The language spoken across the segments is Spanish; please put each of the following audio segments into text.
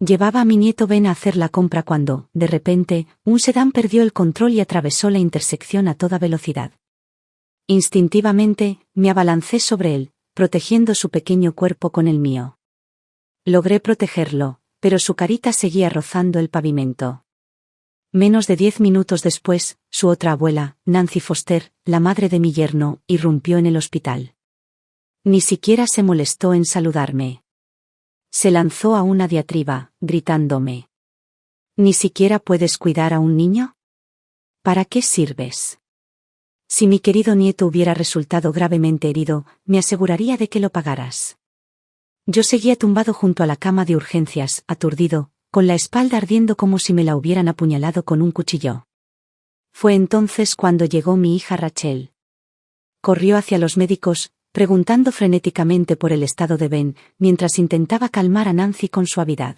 Llevaba a mi nieto Ben a hacer la compra cuando, de repente, un sedán perdió el control y atravesó la intersección a toda velocidad. Instintivamente, me abalancé sobre él, protegiendo su pequeño cuerpo con el mío. Logré protegerlo, pero su carita seguía rozando el pavimento. Menos de 10 minutos después, su otra abuela, Nancy Foster, la madre de mi yerno, irrumpió en el hospital. Ni siquiera se molestó en saludarme. Se lanzó a una diatriba, gritándome: ¿ni siquiera puedes cuidar a un niño? ¿Para qué sirves? Si mi querido nieto hubiera resultado gravemente herido, me aseguraría de que lo pagaras. Yo seguía tumbado junto a la cama de urgencias, aturdido, con la espalda ardiendo como si me la hubieran apuñalado con un cuchillo. Fue entonces cuando llegó mi hija Rachel. Corrió hacia los médicos, preguntando frenéticamente por el estado de Ben, mientras intentaba calmar a Nancy con suavidad.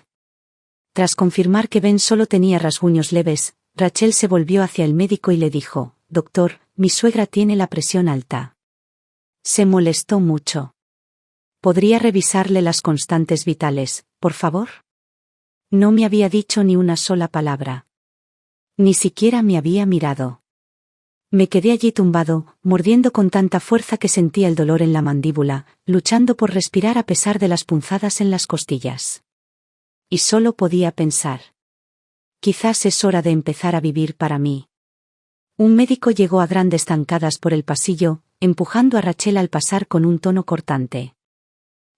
Tras confirmar que Ben solo tenía rasguños leves, Rachel se volvió hacia el médico y le dijo: «Doctor, mi suegra tiene la presión alta». Se molestó mucho. «¿Podría revisarle las constantes vitales, por favor?». No me había dicho ni una sola palabra. Ni siquiera me había mirado. Me quedé allí tumbado, mordiendo con tanta fuerza que sentía el dolor en la mandíbula, luchando por respirar a pesar de las punzadas en las costillas. Y solo podía pensar: quizás es hora de empezar a vivir para mí. Un médico llegó a grandes zancadas por el pasillo, empujando a Rachel al pasar con un tono cortante.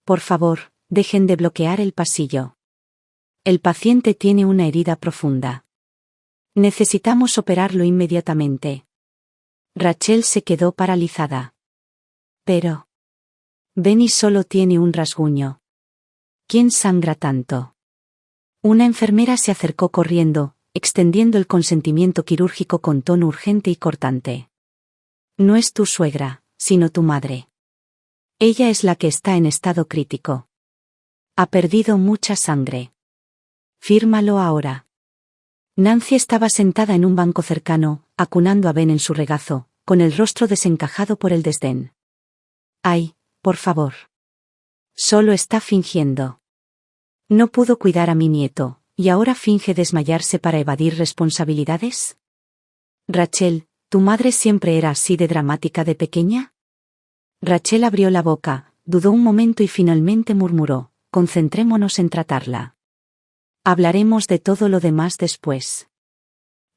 «Por favor, dejen de bloquear el pasillo. El paciente tiene una herida profunda. Necesitamos operarlo inmediatamente». Rachel se quedó paralizada. «Pero Benny solo tiene un rasguño. ¿Quién sangra tanto?». Una enfermera se acercó corriendo, extendiendo el consentimiento quirúrgico con tono urgente y cortante. «No es tu suegra, sino tu madre. Ella es la que está en estado crítico. Ha perdido mucha sangre. Fírmalo ahora». Nancy estaba sentada en un banco cercano, acunando a Ben en su regazo, con el rostro desencajado por el desdén. «Ay, por favor. Solo está fingiendo. No pudo cuidar a mi nieto, ¿y ahora finge desmayarse para evadir responsabilidades? Rachel, ¿tu madre siempre era así de dramática de pequeña?». Rachel abrió la boca, dudó un momento y finalmente murmuró: «Concentrémonos en tratarla. Hablaremos de todo lo demás después».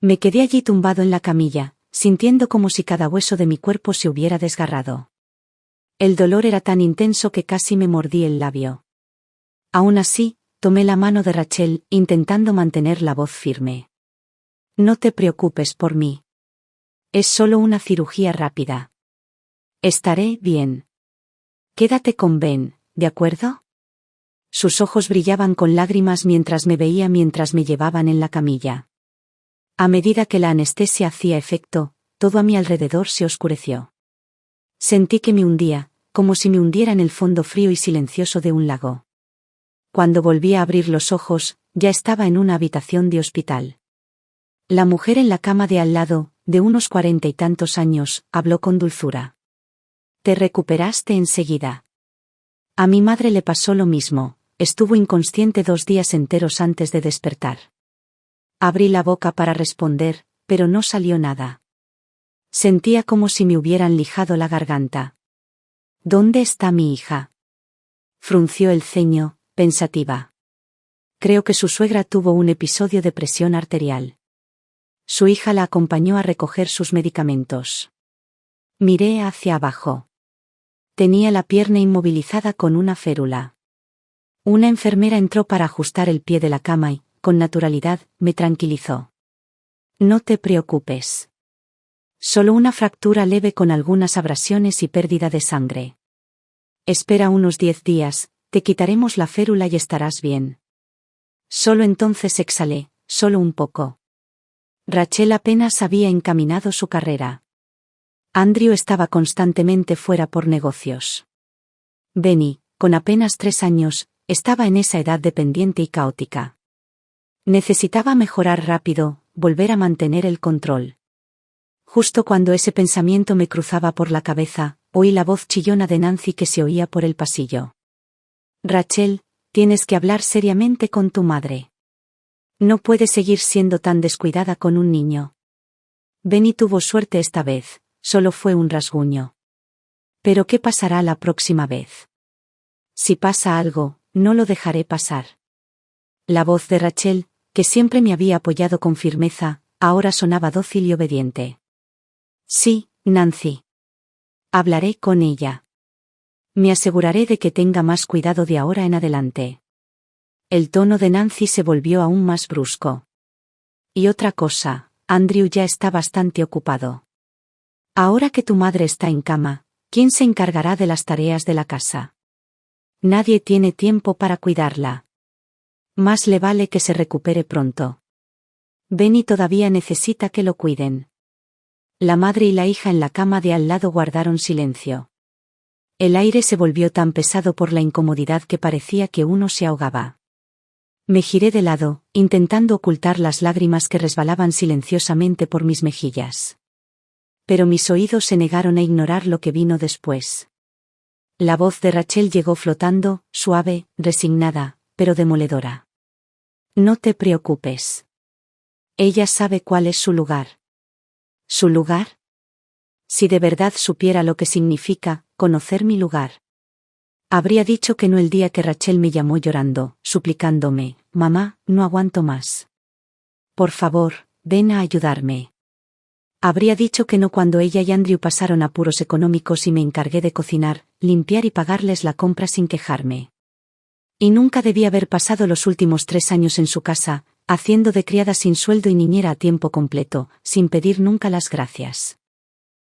Me quedé allí tumbado en la camilla, sintiendo como si cada hueso de mi cuerpo se hubiera desgarrado. El dolor era tan intenso que casi me mordí el labio. Aún así, tomé la mano de Rachel, intentando mantener la voz firme. «No te preocupes por mí. Es solo una cirugía rápida. Estaré bien. Quédate con Ben, ¿de acuerdo?». Sus ojos brillaban con lágrimas mientras me veía mientras me llevaban en la camilla. A medida que la anestesia hacía efecto, todo a mi alrededor se oscureció. Sentí que me hundía, como si me hundiera en el fondo frío y silencioso de un lago. Cuando volví a abrir los ojos, ya estaba en una habitación de hospital. La mujer en la cama de al lado, de unos 40 y tantos años, habló con dulzura. «Te recuperaste enseguida. A mi madre le pasó lo mismo, estuvo inconsciente 2 días enteros antes de despertar». Abrí la boca para responder, pero no salió nada. Sentía como si me hubieran lijado la garganta. «¿Dónde está mi hija?». Frunció el ceño, pensativa. Creo que su suegra tuvo un episodio de presión arterial. Su hija la acompañó a recoger sus medicamentos. Miré hacia abajo. Tenía la pierna inmovilizada con una férula. Una enfermera entró para ajustar el pie de la cama y, con naturalidad, me tranquilizó. «No te preocupes. Solo una fractura leve con algunas abrasiones y pérdida de sangre. Espera unos 10 días, te quitaremos la férula y estarás bien». Solo entonces exhalé, solo un poco. Rachel apenas había encaminado su carrera. Andrew estaba constantemente fuera por negocios. Benny, con apenas 3 años, estaba en esa edad dependiente y caótica. Necesitaba mejorar rápido, volver a mantener el control. Justo cuando ese pensamiento me cruzaba por la cabeza, oí la voz chillona de Nancy que se oía por el pasillo. «Rachel, Tienes que hablar seriamente con tu madre. No puedes seguir siendo tan descuidada con un niño. Benny tuvo suerte esta vez, solo fue un rasguño. Pero ¿qué pasará la próxima vez? Si pasa algo, no lo dejaré pasar. La voz de Rachel, que siempre me había apoyado con firmeza, ahora sonaba dócil y obediente. Sí, Nancy. Hablaré con ella. Me aseguraré de que tenga más cuidado de ahora en adelante. El tono de Nancy se volvió aún más brusco. Y otra cosa, Andrew ya está bastante ocupado. Ahora que tu madre está en cama, ¿quién se encargará de las tareas de la casa? Nadie tiene tiempo para cuidarla. Más le vale que se recupere pronto. Benny todavía necesita que lo cuiden. La madre y la hija en la cama de al lado guardaron silencio. El aire se volvió tan pesado por la incomodidad que parecía que uno se ahogaba. Me giré de lado, intentando ocultar las lágrimas que resbalaban silenciosamente por mis mejillas. Pero mis oídos se negaron a ignorar lo que vino después. La voz de Rachel llegó flotando, suave, resignada, pero demoledora. No te preocupes. Ella sabe cuál es su lugar. ¿Su lugar? Si de verdad supiera lo que significa conocer mi lugar. Habría dicho que no el día que Rachel me llamó llorando, suplicándome, mamá, no aguanto más. Por favor, ven a ayudarme. Habría dicho que no cuando ella y Andrew pasaron apuros económicos y me encargué de cocinar, limpiar y pagarles la compra sin quejarme. Y nunca debí haber pasado los últimos 3 años en su casa, haciendo de criada sin sueldo y niñera a tiempo completo, sin pedir nunca las gracias.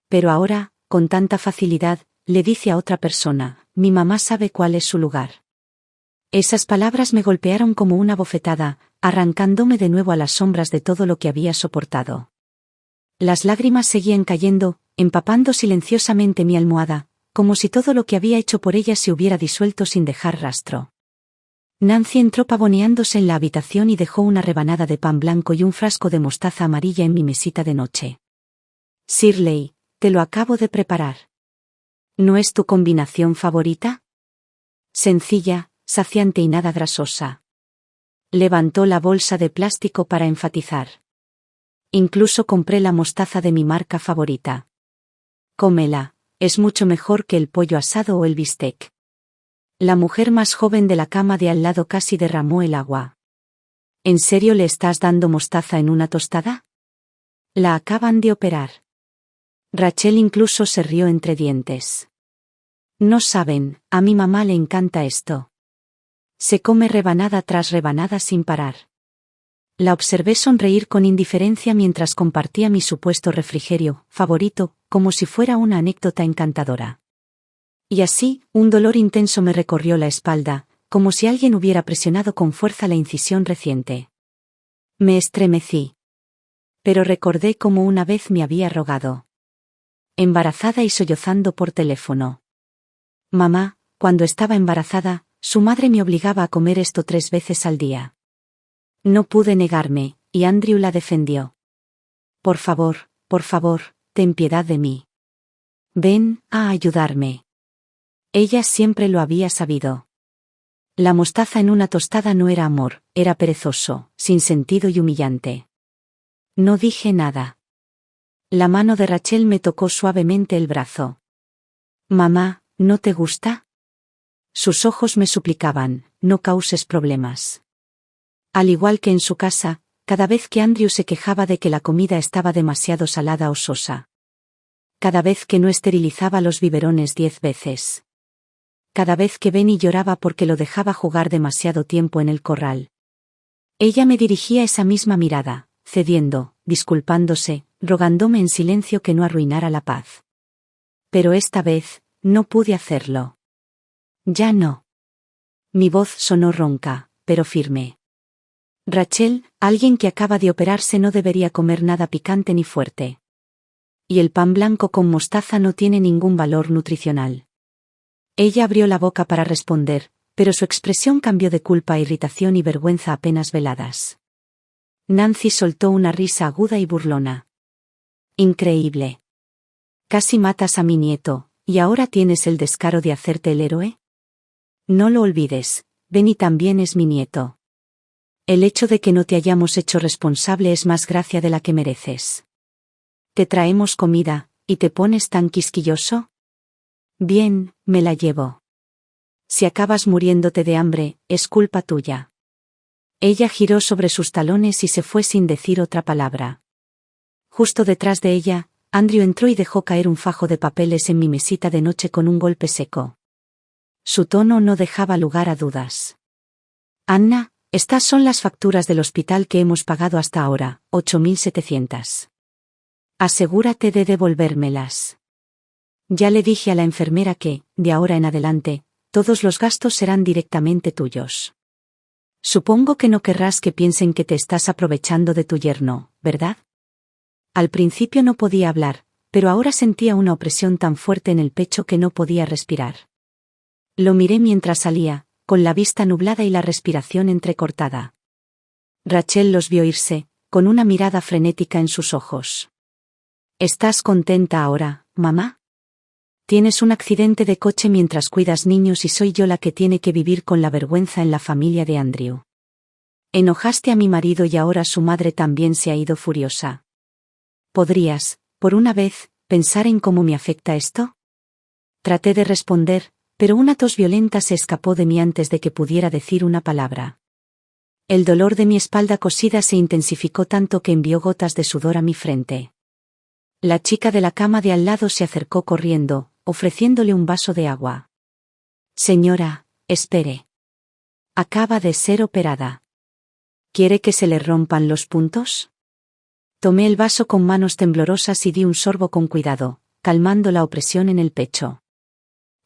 Pero ahora, con tanta facilidad, le dice a otra persona, mi mamá sabe cuál es su lugar. Esas palabras me golpearon como una bofetada, arrancándome de nuevo a las sombras de todo lo que había soportado. Las lágrimas seguían cayendo, empapando silenciosamente mi almohada, como si todo lo que había hecho por ella se hubiera disuelto sin dejar rastro. Nancy entró pavoneándose en la habitación y dejó una rebanada de pan blanco y un frasco de mostaza amarilla en mi mesita de noche. Shirley, te lo acabo de preparar. ¿No es tu combinación favorita? Sencilla, saciante y nada grasosa. Levantó la bolsa de plástico para enfatizar. Incluso compré la mostaza de mi marca favorita. Cómela, es mucho mejor que el pollo asado o el bistec. La mujer más joven de la cama de al lado casi derramó el agua. ¿En serio le estás dando mostaza en una tostada? La acaban de operar. Rachel incluso se rió entre dientes. No saben, a mi mamá le encanta esto. Se come rebanada tras rebanada sin parar. La observé sonreír con indiferencia mientras compartía mi supuesto refrigerio favorito, como si fuera una anécdota encantadora. Y así, un dolor intenso me recorrió la espalda, como si alguien hubiera presionado con fuerza la incisión reciente. Me estremecí. Pero recordé cómo una vez me había rogado. Embarazada y sollozando por teléfono. Mamá, cuando estaba embarazada, su madre me obligaba a comer esto 3 veces al día. No pude negarme, y Andrew la defendió. Por favor, ten piedad de mí. Ven a ayudarme. Ella siempre lo había sabido. La mostaza en una tostada no era amor, era perezoso, sin sentido y humillante. No dije nada. La mano de Rachel me tocó suavemente el brazo. Mamá, ¿no te gusta? Sus ojos me suplicaban, no causes problemas. Al igual que en su casa, cada vez que Andrew se quejaba de que la comida estaba demasiado salada o sosa. Cada vez que no esterilizaba los biberones 10 veces. Cada vez que Benny lloraba porque lo dejaba jugar demasiado tiempo en el corral. Ella me dirigía esa misma mirada, cediendo, disculpándose, rogándome en silencio que no arruinara la paz. Pero esta vez, no pude hacerlo. Ya no. Mi voz sonó ronca, pero firme. Rachel, alguien que acaba de operarse no debería comer nada picante ni fuerte. Y el pan blanco con mostaza no tiene ningún valor nutricional. Ella abrió la boca para responder, pero su expresión cambió de culpa a irritación y vergüenza apenas veladas. Nancy soltó una risa aguda y burlona. Increíble. Casi matas a mi nieto, ¿y ahora tienes el descaro de hacerte el héroe? No lo olvides, Benny también es mi nieto. El hecho de que no te hayamos hecho responsable es más gracia de la que mereces. Te traemos comida, ¿y te pones tan quisquilloso? Bien, me la llevo. Si acabas muriéndote de hambre, es culpa tuya. Ella giró sobre sus talones y se fue sin decir otra palabra. Justo detrás de ella, Andrew entró y dejó caer un fajo de papeles en mi mesita de noche con un golpe seco. Su tono no dejaba lugar a dudas. Anna, estas son las facturas del hospital que hemos pagado hasta ahora, 8.700. Asegúrate de devolvérmelas. Ya le dije a la enfermera que, de ahora en adelante, todos los gastos serán directamente tuyos. Supongo que no querrás que piensen que te estás aprovechando de tu yerno, ¿verdad? Al principio no podía hablar, pero ahora sentía una opresión tan fuerte en el pecho que no podía respirar. Lo miré mientras salía, con la vista nublada y la respiración entrecortada. Rachel los vio irse, con una mirada frenética en sus ojos. ¿Estás contenta ahora, mamá? Tienes un accidente de coche mientras cuidas niños y soy yo la que tiene que vivir con la vergüenza en la familia de Andrew. Enojaste a mi marido y ahora su madre también se ha ido furiosa. ¿Podrías, por una vez, pensar en cómo me afecta esto? Traté de responder, pero una tos violenta se escapó de mí antes de que pudiera decir una palabra. El dolor de mi espalda cosida se intensificó tanto que envió gotas de sudor a mi frente. La chica de la cama de al lado se acercó corriendo, ofreciéndole un vaso de agua. Señora, espere. Acaba de ser operada. ¿Quiere que se le rompan los puntos? Tomé el vaso con manos temblorosas y di un sorbo con cuidado, calmando la opresión en el pecho.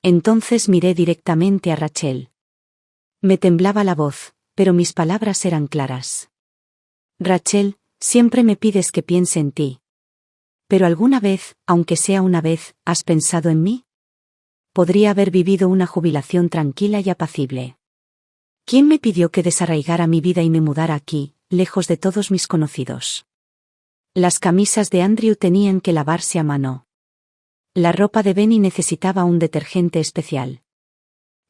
Entonces miré directamente a Rachel. Me temblaba la voz, pero mis palabras eran claras. Rachel, siempre me pides que piense en ti. ¿Pero alguna vez, aunque sea una vez, has pensado en mí? Podría haber vivido una jubilación tranquila y apacible. ¿Quién me pidió que desarraigara mi vida y me mudara aquí, lejos de todos mis conocidos? Las camisas de Andrew tenían que lavarse a mano. La ropa de Benny necesitaba un detergente especial.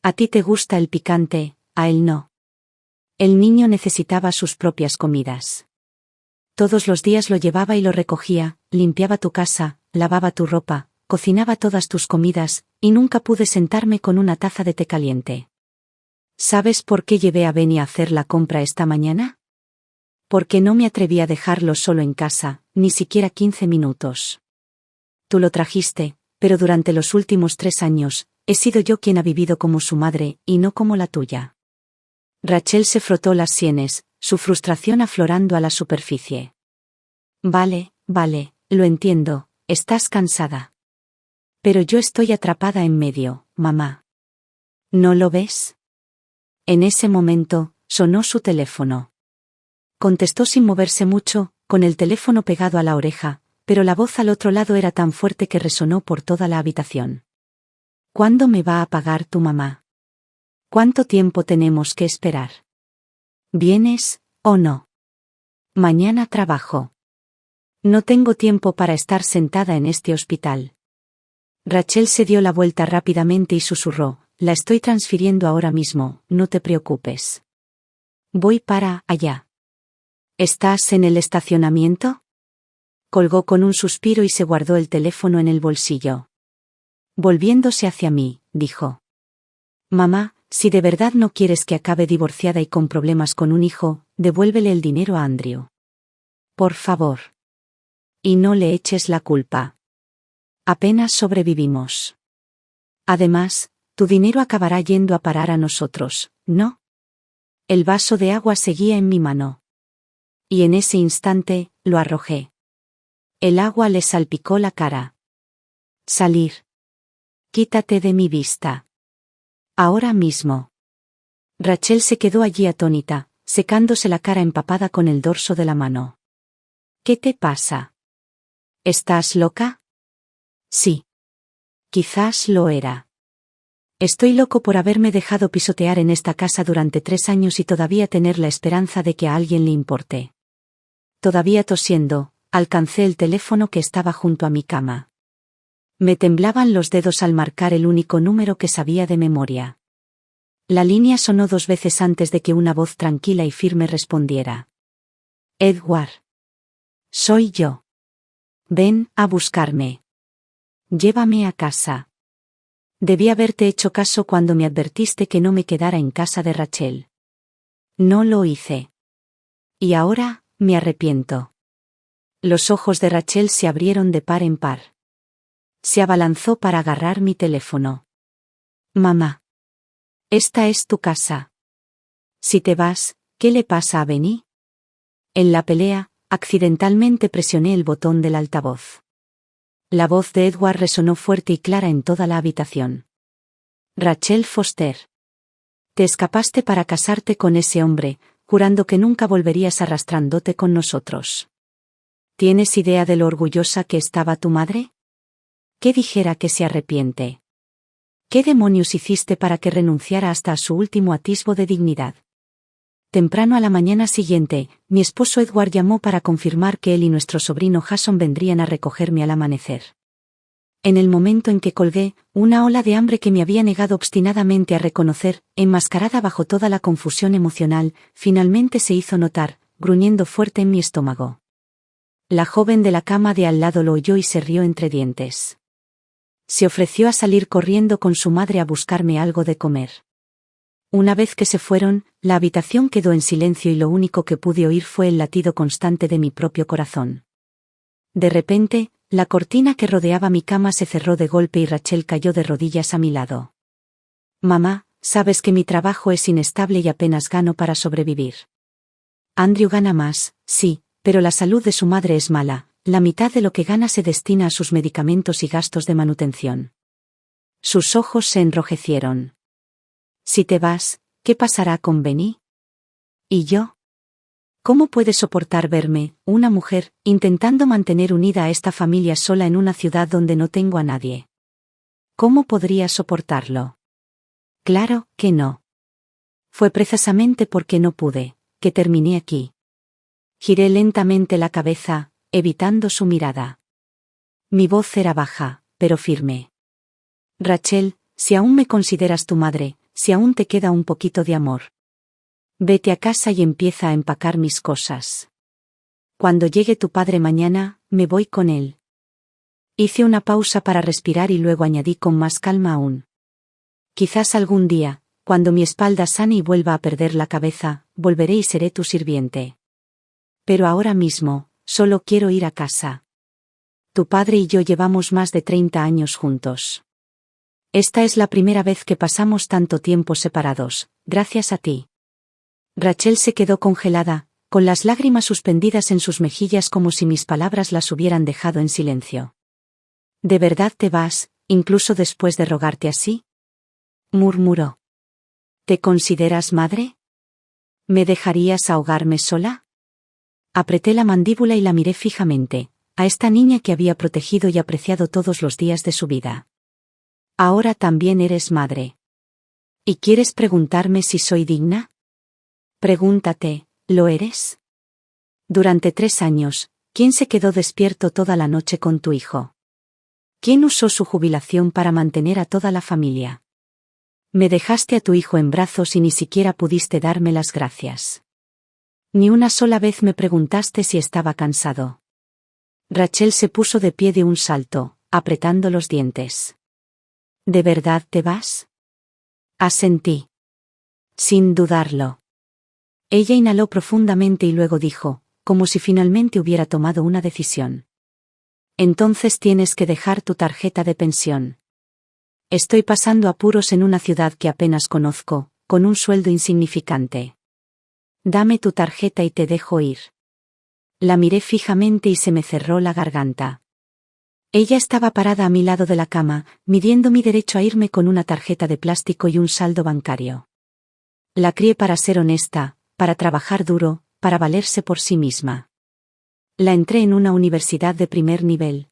A ti te gusta el picante, a él no. El niño necesitaba sus propias comidas. Todos los días lo llevaba y lo recogía, limpiaba tu casa, lavaba tu ropa, cocinaba todas tus comidas, y nunca pude sentarme con una taza de té caliente. ¿Sabes por qué llevé a Benny a hacer la compra esta mañana? Porque no me atreví a dejarlo solo en casa, ni siquiera 15 minutos. Tú lo trajiste, pero durante los últimos 3 años, he sido yo quien ha vivido como su madre, y no como la tuya. Rachel se frotó las sienes, su frustración aflorando a la superficie. Vale, lo entiendo, estás cansada. Pero yo estoy atrapada en medio, mamá. ¿No lo ves? En ese momento, sonó su teléfono. Contestó sin moverse mucho, con el teléfono pegado a la oreja, pero la voz al otro lado era tan fuerte que resonó por toda la habitación. ¿Cuándo me va a pagar tu mamá? ¿Cuánto tiempo tenemos que esperar? ¿Vienes, o no? Mañana trabajo. No tengo tiempo para estar sentada en este hospital. Rachel se dio la vuelta rápidamente y susurró, la estoy transfiriendo ahora mismo, no te preocupes. Voy para allá. ¿Estás en el estacionamiento? Colgó con un suspiro y se guardó el teléfono en el bolsillo. Volviéndose hacia mí, dijo. Mamá, si de verdad no quieres que acabe divorciada y con problemas con un hijo, devuélvele el dinero a Andrew. Por favor. Y no le eches la culpa. Apenas sobrevivimos. Además, tu dinero acabará yendo a parar a nosotros, ¿no? El vaso de agua seguía en mi mano. Y en ese instante, lo arrojé. El agua le salpicó la cara. Salir. Quítate de mi vista. Ahora mismo. Rachel se quedó allí atónita, secándose la cara empapada con el dorso de la mano. ¿Qué te pasa? ¿Estás loca? Sí. Quizás lo era. Estoy loco por haberme dejado pisotear en esta casa durante 3 años y todavía tener la esperanza de que a alguien le importe. Todavía tosiendo, alcancé el teléfono que estaba junto a mi cama. Me temblaban los dedos al marcar el único número que sabía de memoria. La línea sonó 2 veces antes de que una voz tranquila y firme respondiera. Edward. Soy yo. Ven a buscarme. Llévame a casa. Debí haberte hecho caso cuando me advertiste que no me quedara en casa de Rachel. No lo hice. Y ahora, me arrepiento. Los ojos de Rachel se abrieron de par en par. Se abalanzó para agarrar mi teléfono. Mamá. Esta es tu casa. Si te vas, ¿qué le pasa a Benny? En la pelea, accidentalmente presioné el botón del altavoz. La voz de Edward resonó fuerte y clara en toda la habitación. Rachel Foster. Te escapaste para casarte con ese hombre, jurando que nunca volverías arrastrándote con nosotros. ¿Tienes idea de lo orgullosa que estaba tu madre? ¿Qué dijera que se arrepiente? ¿Qué demonios hiciste para que renunciara hasta a su último atisbo de dignidad? Temprano a la mañana siguiente, mi esposo Edward llamó para confirmar que él y nuestro sobrino Jason vendrían a recogerme al amanecer. En el momento en que colgué, una ola de hambre que me había negado obstinadamente a reconocer, enmascarada bajo toda la confusión emocional, finalmente se hizo notar, gruñendo fuerte en mi estómago. La joven de la cama de al lado lo oyó y se rió entre dientes. Se ofreció a salir corriendo con su madre a buscarme algo de comer. Una vez que se fueron, la habitación quedó en silencio y lo único que pude oír fue el latido constante de mi propio corazón. De repente, la cortina que rodeaba mi cama se cerró de golpe y Rachel cayó de rodillas a mi lado. Mamá, sabes que mi trabajo es inestable y apenas gano para sobrevivir. Andrew gana más, sí, pero la salud de su madre es mala, la mitad de lo que gana se destina a sus medicamentos y gastos de manutención. Sus ojos se enrojecieron. Si te vas, ¿qué pasará con Benny? ¿Y yo? ¿Cómo puedes soportar verme, una mujer, intentando mantener unida a esta familia sola en una ciudad donde no tengo a nadie? ¿Cómo podrías soportarlo? Claro que no. Fue precisamente porque no pude, que terminé aquí. Giré lentamente la cabeza, evitando su mirada. Mi voz era baja, pero firme. Rachel, si aún me consideras tu madre, si aún te queda un poquito de amor. Vete a casa y empieza a empacar mis cosas. Cuando llegue tu padre mañana, me voy con él. Hice una pausa para respirar y luego añadí con más calma aún. Quizás algún día, cuando mi espalda sane y vuelva a perder la cabeza, volveré y seré tu sirviente. Pero ahora mismo, solo quiero ir a casa. Tu padre y yo llevamos más de 30 años juntos. Esta es la primera vez que pasamos tanto tiempo separados, gracias a ti. Rachel se quedó congelada, con las lágrimas suspendidas en sus mejillas como si mis palabras las hubieran dejado en silencio. ¿De verdad te vas, incluso después de rogarte así? Murmuró. ¿Te consideras madre? ¿Me dejarías ahogarme sola? Apreté la mandíbula y la miré fijamente, a esta niña que había protegido y apreciado todos los días de su vida. Ahora también eres madre. ¿Y quieres preguntarme si soy digna? Pregúntate, ¿lo eres? Durante 3 años, ¿quién se quedó despierto toda la noche con tu hijo? ¿Quién usó su jubilación para mantener a toda la familia? Me dejaste a tu hijo en brazos y ni siquiera pudiste darme las gracias. Ni una sola vez me preguntaste si estaba cansado. Rachel se puso de pie de un salto, apretando los dientes. ¿De verdad te vas? Asentí. Sin dudarlo. Ella inhaló profundamente y luego dijo, como si finalmente hubiera tomado una decisión. Entonces tienes que dejar tu tarjeta de pensión. Estoy pasando apuros en una ciudad que apenas conozco, con un sueldo insignificante. Dame tu tarjeta y te dejo ir. La miré fijamente y se me cerró la garganta. Ella estaba parada a mi lado de la cama, midiendo mi derecho a irme con una tarjeta de plástico y un saldo bancario. La crié para ser honesta, para trabajar duro, para valerse por sí misma. La entré en una universidad de primer nivel.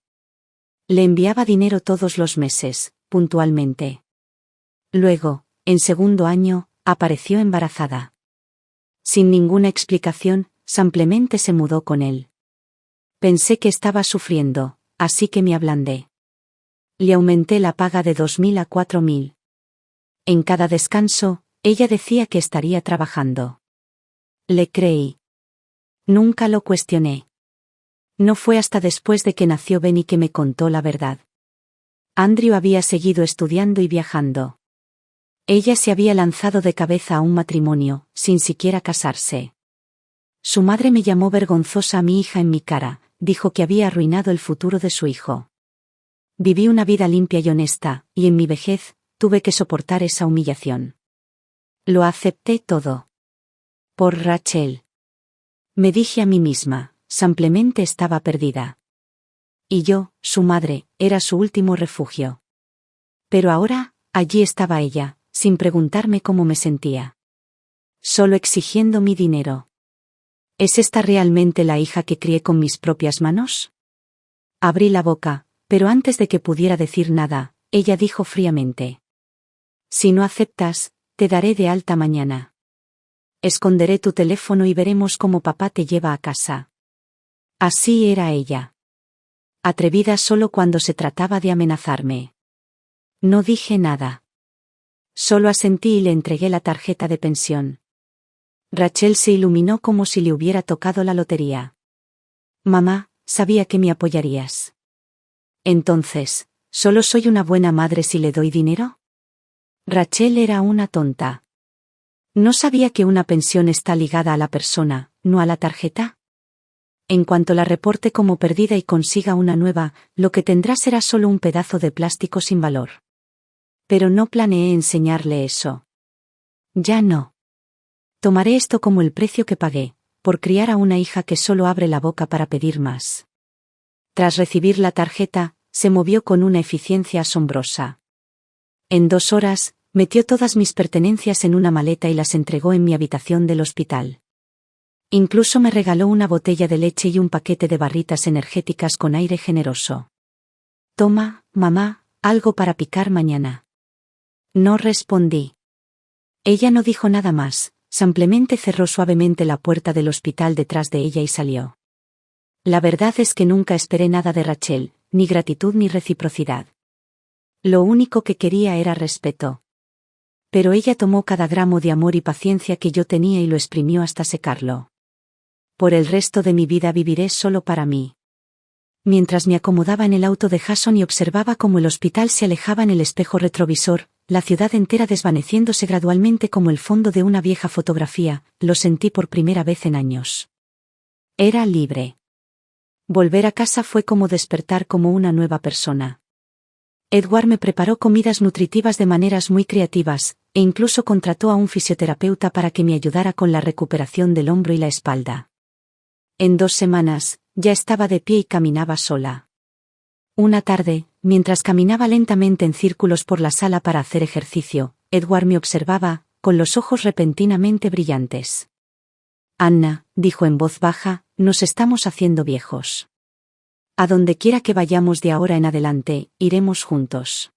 Le enviaba dinero todos los meses, puntualmente. Luego, en segundo año, apareció embarazada. Sin ninguna explicación, simplemente se mudó con él. Pensé que estaba sufriendo, así que me ablandé. Le aumenté la paga de 2.000 a 4.000. En cada descanso, Ella decía que estaría trabajando. Le creí. Nunca lo cuestioné. No fue hasta después de que nació Benny que me contó la verdad. Andrew había seguido estudiando y viajando. Ella se había lanzado de cabeza a un matrimonio, sin siquiera casarse. Su madre me llamó vergonzosa a mi hija en mi cara, dijo que había arruinado el futuro de su hijo. Viví una vida limpia y honesta, y en mi vejez, tuve que soportar esa humillación. Lo acepté todo. Por Rachel. Me dije a mí misma, simplemente estaba perdida. Y yo, su madre, era su último refugio. Pero ahora, allí estaba ella, sin preguntarme cómo me sentía. Solo exigiendo mi dinero. ¿Es esta realmente la hija que crié con mis propias manos? Abrí la boca, pero antes de que pudiera decir nada, ella dijo fríamente. Si no aceptas, te daré de alta mañana. Esconderé tu teléfono y veremos cómo papá te lleva a casa. Así era ella. Atrevida solo cuando se trataba de amenazarme. No dije nada. Solo asentí y le entregué la tarjeta de pensión. Rachel se iluminó como si le hubiera tocado la lotería. Mamá, sabía que me apoyarías. Entonces, ¿solo soy una buena madre si le doy dinero? Rachel era una tonta. ¿No sabía que una pensión está ligada a la persona, no a la tarjeta? En cuanto la reporte como perdida y consiga una nueva, lo que tendrá será solo un pedazo de plástico sin valor. Pero no planeé enseñarle eso. Ya no. Tomaré esto como el precio que pagué, por criar a una hija que solo abre la boca para pedir más. Tras recibir la tarjeta, se movió con una eficiencia asombrosa. En 2 horas, metió todas mis pertenencias en una maleta y las entregó en mi habitación del hospital. Incluso me regaló una botella de leche y un paquete de barritas energéticas con aire generoso. Toma, mamá, algo para picar mañana. No respondí. Ella no dijo nada más, simplemente cerró suavemente la puerta del hospital detrás de ella y salió. La verdad es que nunca esperé nada de Rachel, ni gratitud ni reciprocidad. Lo único que quería era respeto. Pero ella tomó cada gramo de amor y paciencia que yo tenía y lo exprimió hasta secarlo. Por el resto de mi vida viviré solo para mí. Mientras me acomodaba en el auto de Jason y observaba cómo el hospital se alejaba en el espejo retrovisor, la ciudad entera desvaneciéndose gradualmente como el fondo de una vieja fotografía, lo sentí por primera vez en años. Era libre. Volver a casa fue como despertar como una nueva persona. Edward me preparó comidas nutritivas de maneras muy creativas, e incluso contrató a un fisioterapeuta para que me ayudara con la recuperación del hombro y la espalda. En 2 semanas, ya estaba de pie y caminaba sola. Una tarde, mientras caminaba lentamente en círculos por la sala para hacer ejercicio, Edward me observaba, con los ojos repentinamente brillantes. Anna, dijo en voz baja, nos estamos haciendo viejos. A donde quiera que vayamos de ahora en adelante, iremos juntos.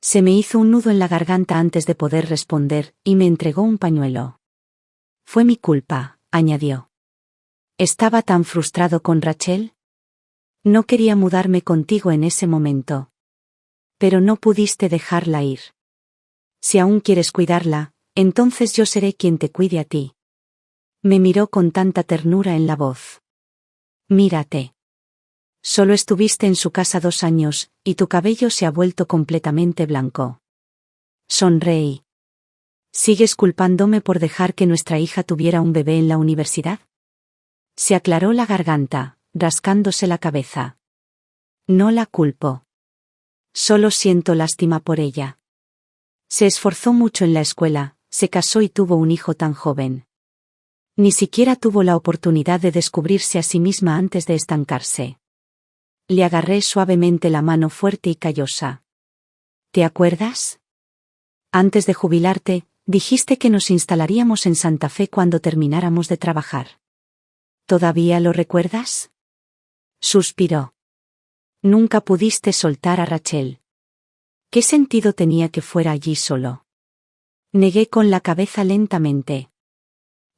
Se me hizo un nudo en la garganta antes de poder responder, y me entregó un pañuelo. Fue mi culpa, añadió. ¿Estaba tan frustrado con Rachel? No quería mudarme contigo en ese momento. Pero no pudiste dejarla ir. Si aún quieres cuidarla, entonces yo seré quien te cuide a ti. Me miró con tanta ternura en la voz. Mírate. Solo estuviste en su casa 2 años, y tu cabello se ha vuelto completamente blanco. Sonreí. ¿Sigues culpándome por dejar que nuestra hija tuviera un bebé en la universidad? Se aclaró la garganta, rascándose la cabeza. No la culpo. Solo siento lástima por ella. Se esforzó mucho en la escuela, se casó y tuvo un hijo tan joven. Ni siquiera tuvo la oportunidad de descubrirse a sí misma antes de estancarse. Le agarré suavemente la mano fuerte y callosa. ¿Te acuerdas? Antes de jubilarte, dijiste que nos instalaríamos en Santa Fe cuando termináramos de trabajar. ¿Todavía lo recuerdas? Suspiró. Nunca pudiste soltar a Rachel. ¿Qué sentido tenía que fuera allí solo? Negué con la cabeza lentamente.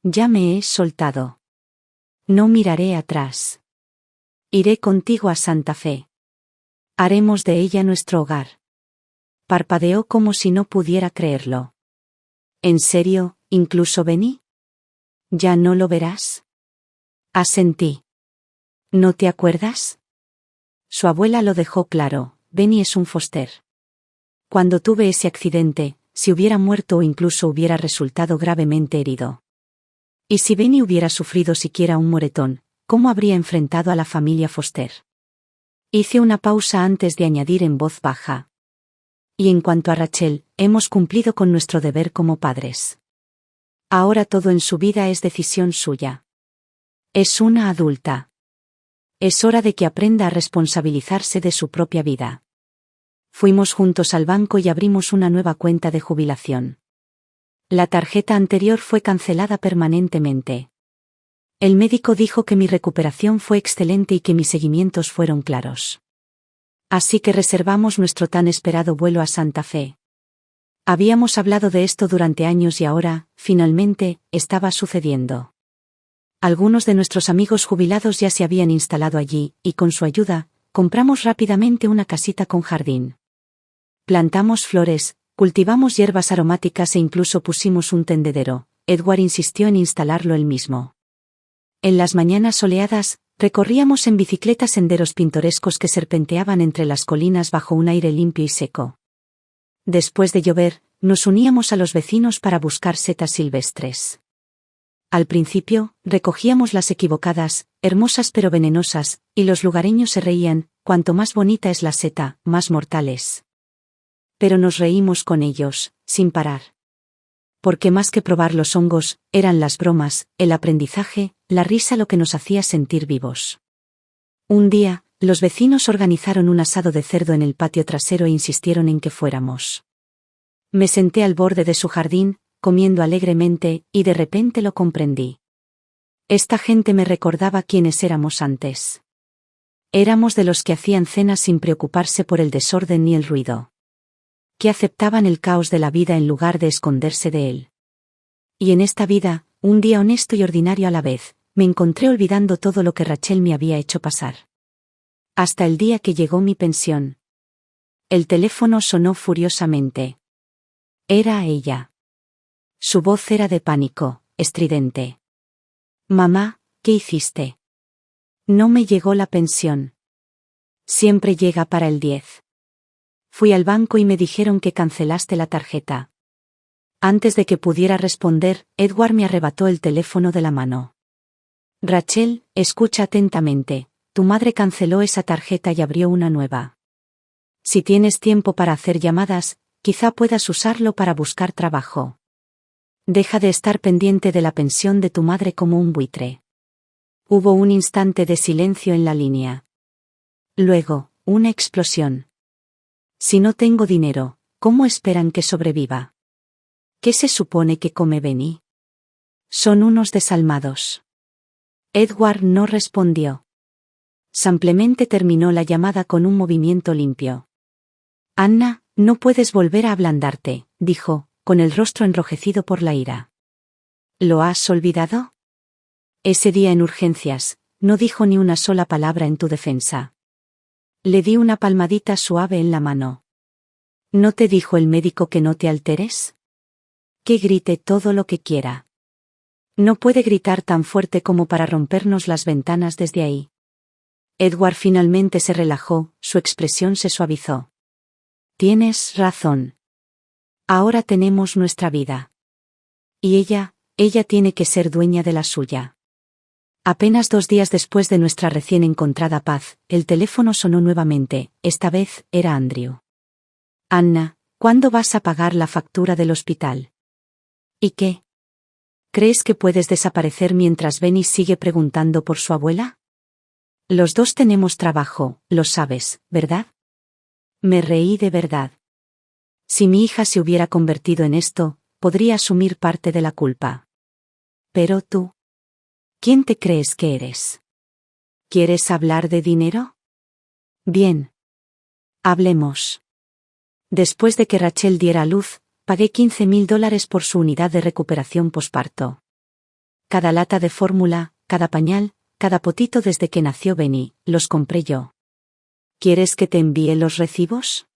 Ya me he soltado. No miraré atrás. Iré contigo a Santa Fe. Haremos de ella nuestro hogar. Parpadeó como si no pudiera creerlo. ¿En serio, incluso Benny? ¿Ya no lo verás? Asentí. ¿No te acuerdas? Su abuela lo dejó claro, Benny es un Foster. Cuando tuve ese accidente, si hubiera muerto o incluso hubiera resultado gravemente herido. Y si Benny hubiera sufrido siquiera un moretón, ¿cómo habría enfrentado a la familia Foster? Hice una pausa antes de añadir en voz baja. Y en cuanto a Rachel, hemos cumplido con nuestro deber como padres. Ahora todo en su vida es decisión suya. Es una adulta. Es hora de que aprenda a responsabilizarse de su propia vida. Fuimos juntos al banco y abrimos una nueva cuenta de jubilación. La tarjeta anterior fue cancelada permanentemente. El médico dijo que mi recuperación fue excelente y que mis seguimientos fueron claros. Así que reservamos nuestro tan esperado vuelo a Santa Fe. Habíamos hablado de esto durante años y ahora, finalmente, estaba sucediendo. Algunos de nuestros amigos jubilados ya se habían instalado allí, y con su ayuda, compramos rápidamente una casita con jardín. Plantamos flores, cultivamos hierbas aromáticas e incluso pusimos un tendedero. Edward insistió en instalarlo él mismo. En las mañanas soleadas, recorríamos en bicicleta senderos pintorescos que serpenteaban entre las colinas bajo un aire limpio y seco. Después de llover, nos uníamos a los vecinos para buscar setas silvestres. Al principio, recogíamos las equivocadas, hermosas pero venenosas, y los lugareños se reían, cuanto más bonita es la seta, más mortal es. Pero nos reímos con ellos, sin parar. Porque más que probar los hongos, eran las bromas, el aprendizaje, la risa lo que nos hacía sentir vivos. Un día, los vecinos organizaron un asado de cerdo en el patio trasero e insistieron en que fuéramos. Me senté al borde de su jardín, comiendo alegremente, y de repente lo comprendí. Esta gente me recordaba quiénes éramos antes. Éramos de los que hacían cenas sin preocuparse por el desorden ni el ruido. Que aceptaban el caos de la vida en lugar de esconderse de él. Y en esta vida, un día honesto y ordinario a la vez, me encontré olvidando todo lo que Rachel me había hecho pasar. Hasta el día que llegó mi pensión. El teléfono sonó furiosamente. Era ella. Su voz era de pánico, estridente. Mamá, ¿qué hiciste? No me llegó la pensión. Siempre llega para el 10. Fui al banco y me dijeron que cancelaste la tarjeta. Antes de que pudiera responder, Edward me arrebató el teléfono de la mano. Rachel, escucha atentamente, tu madre canceló esa tarjeta y abrió una nueva. Si tienes tiempo para hacer llamadas, quizá puedas usarlo para buscar trabajo. Deja de estar pendiente de la pensión de tu madre como un buitre. Hubo un instante de silencio en la línea. Luego, una explosión. Si no tengo dinero, ¿cómo esperan que sobreviva? ¿Qué se supone que come Benny? Son unos desalmados. Edward no respondió. Simplemente terminó la llamada con un movimiento limpio. Anna, no puedes volver a ablandarte, dijo, con el rostro enrojecido por la ira. ¿Lo has olvidado? Ese día en urgencias, no dijo ni una sola palabra en tu defensa. Le di una palmadita suave en la mano. ¿No te dijo el médico que no te alteres? Que grite todo lo que quiera. No puede gritar tan fuerte como para rompernos las ventanas desde ahí. Edward finalmente se relajó, su expresión se suavizó. Tienes razón. Ahora tenemos nuestra vida. Y ella tiene que ser dueña de la suya. Apenas 2 días después de nuestra recién encontrada paz, el teléfono sonó nuevamente, esta vez era Andrew. Anna, ¿cuándo vas a pagar la factura del hospital? ¿Y qué? ¿Crees que puedes desaparecer mientras Benny sigue preguntando por su abuela? Los dos tenemos trabajo, lo sabes, ¿verdad? Me reí de verdad. Si mi hija se hubiera convertido en esto, podría asumir parte de la culpa. Pero tú. ¿Quién te crees que eres? ¿Quieres hablar de dinero? Bien. Hablemos. Después de que Rachel diera a luz, pagué $15,000 por su unidad de recuperación posparto. Cada lata de fórmula, cada pañal, cada potito desde que nació Benny, los compré yo. ¿Quieres que te envíe los recibos?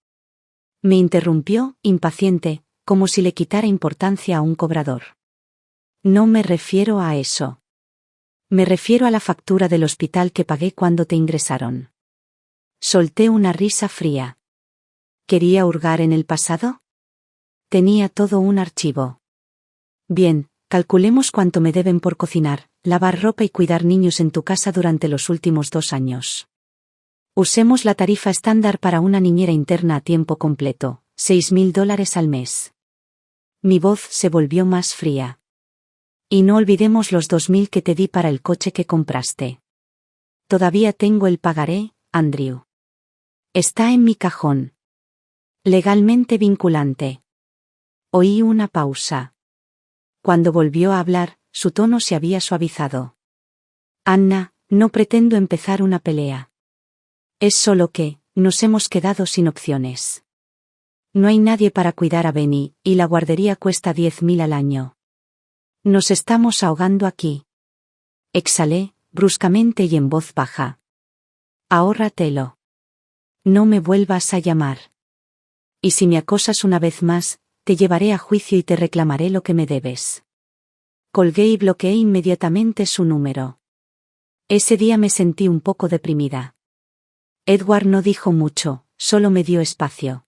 Me interrumpió, impaciente, como si le quitara importancia a un cobrador. No me refiero a eso. Me refiero a la factura del hospital que pagué cuando te ingresaron. Solté una risa fría. ¿Quería hurgar en el pasado? Tenía todo un archivo. Bien, calculemos cuánto me deben por cocinar, lavar ropa y cuidar niños en tu casa durante los últimos 2 años. Usemos la tarifa estándar para una niñera interna a tiempo completo, $6.000 al mes. Mi voz se volvió más fría. Y no olvidemos los 2.000 que te di para el coche que compraste. Todavía tengo el pagaré, Andrew. Está en mi cajón. Legalmente vinculante. Oí una pausa. Cuando volvió a hablar, su tono se había suavizado. Anna, no pretendo empezar una pelea. Es solo que, nos hemos quedado sin opciones. No hay nadie para cuidar a Benny, y la guardería cuesta 10.000 al año. Nos estamos ahogando aquí. Exhalé, bruscamente y en voz baja. Ahórratelo. No me vuelvas a llamar. Y si me acosas una vez más, te llevaré a juicio y te reclamaré lo que me debes. Colgué y bloqueé inmediatamente su número. Ese día me sentí un poco deprimida. Edward no dijo mucho, solo me dio espacio.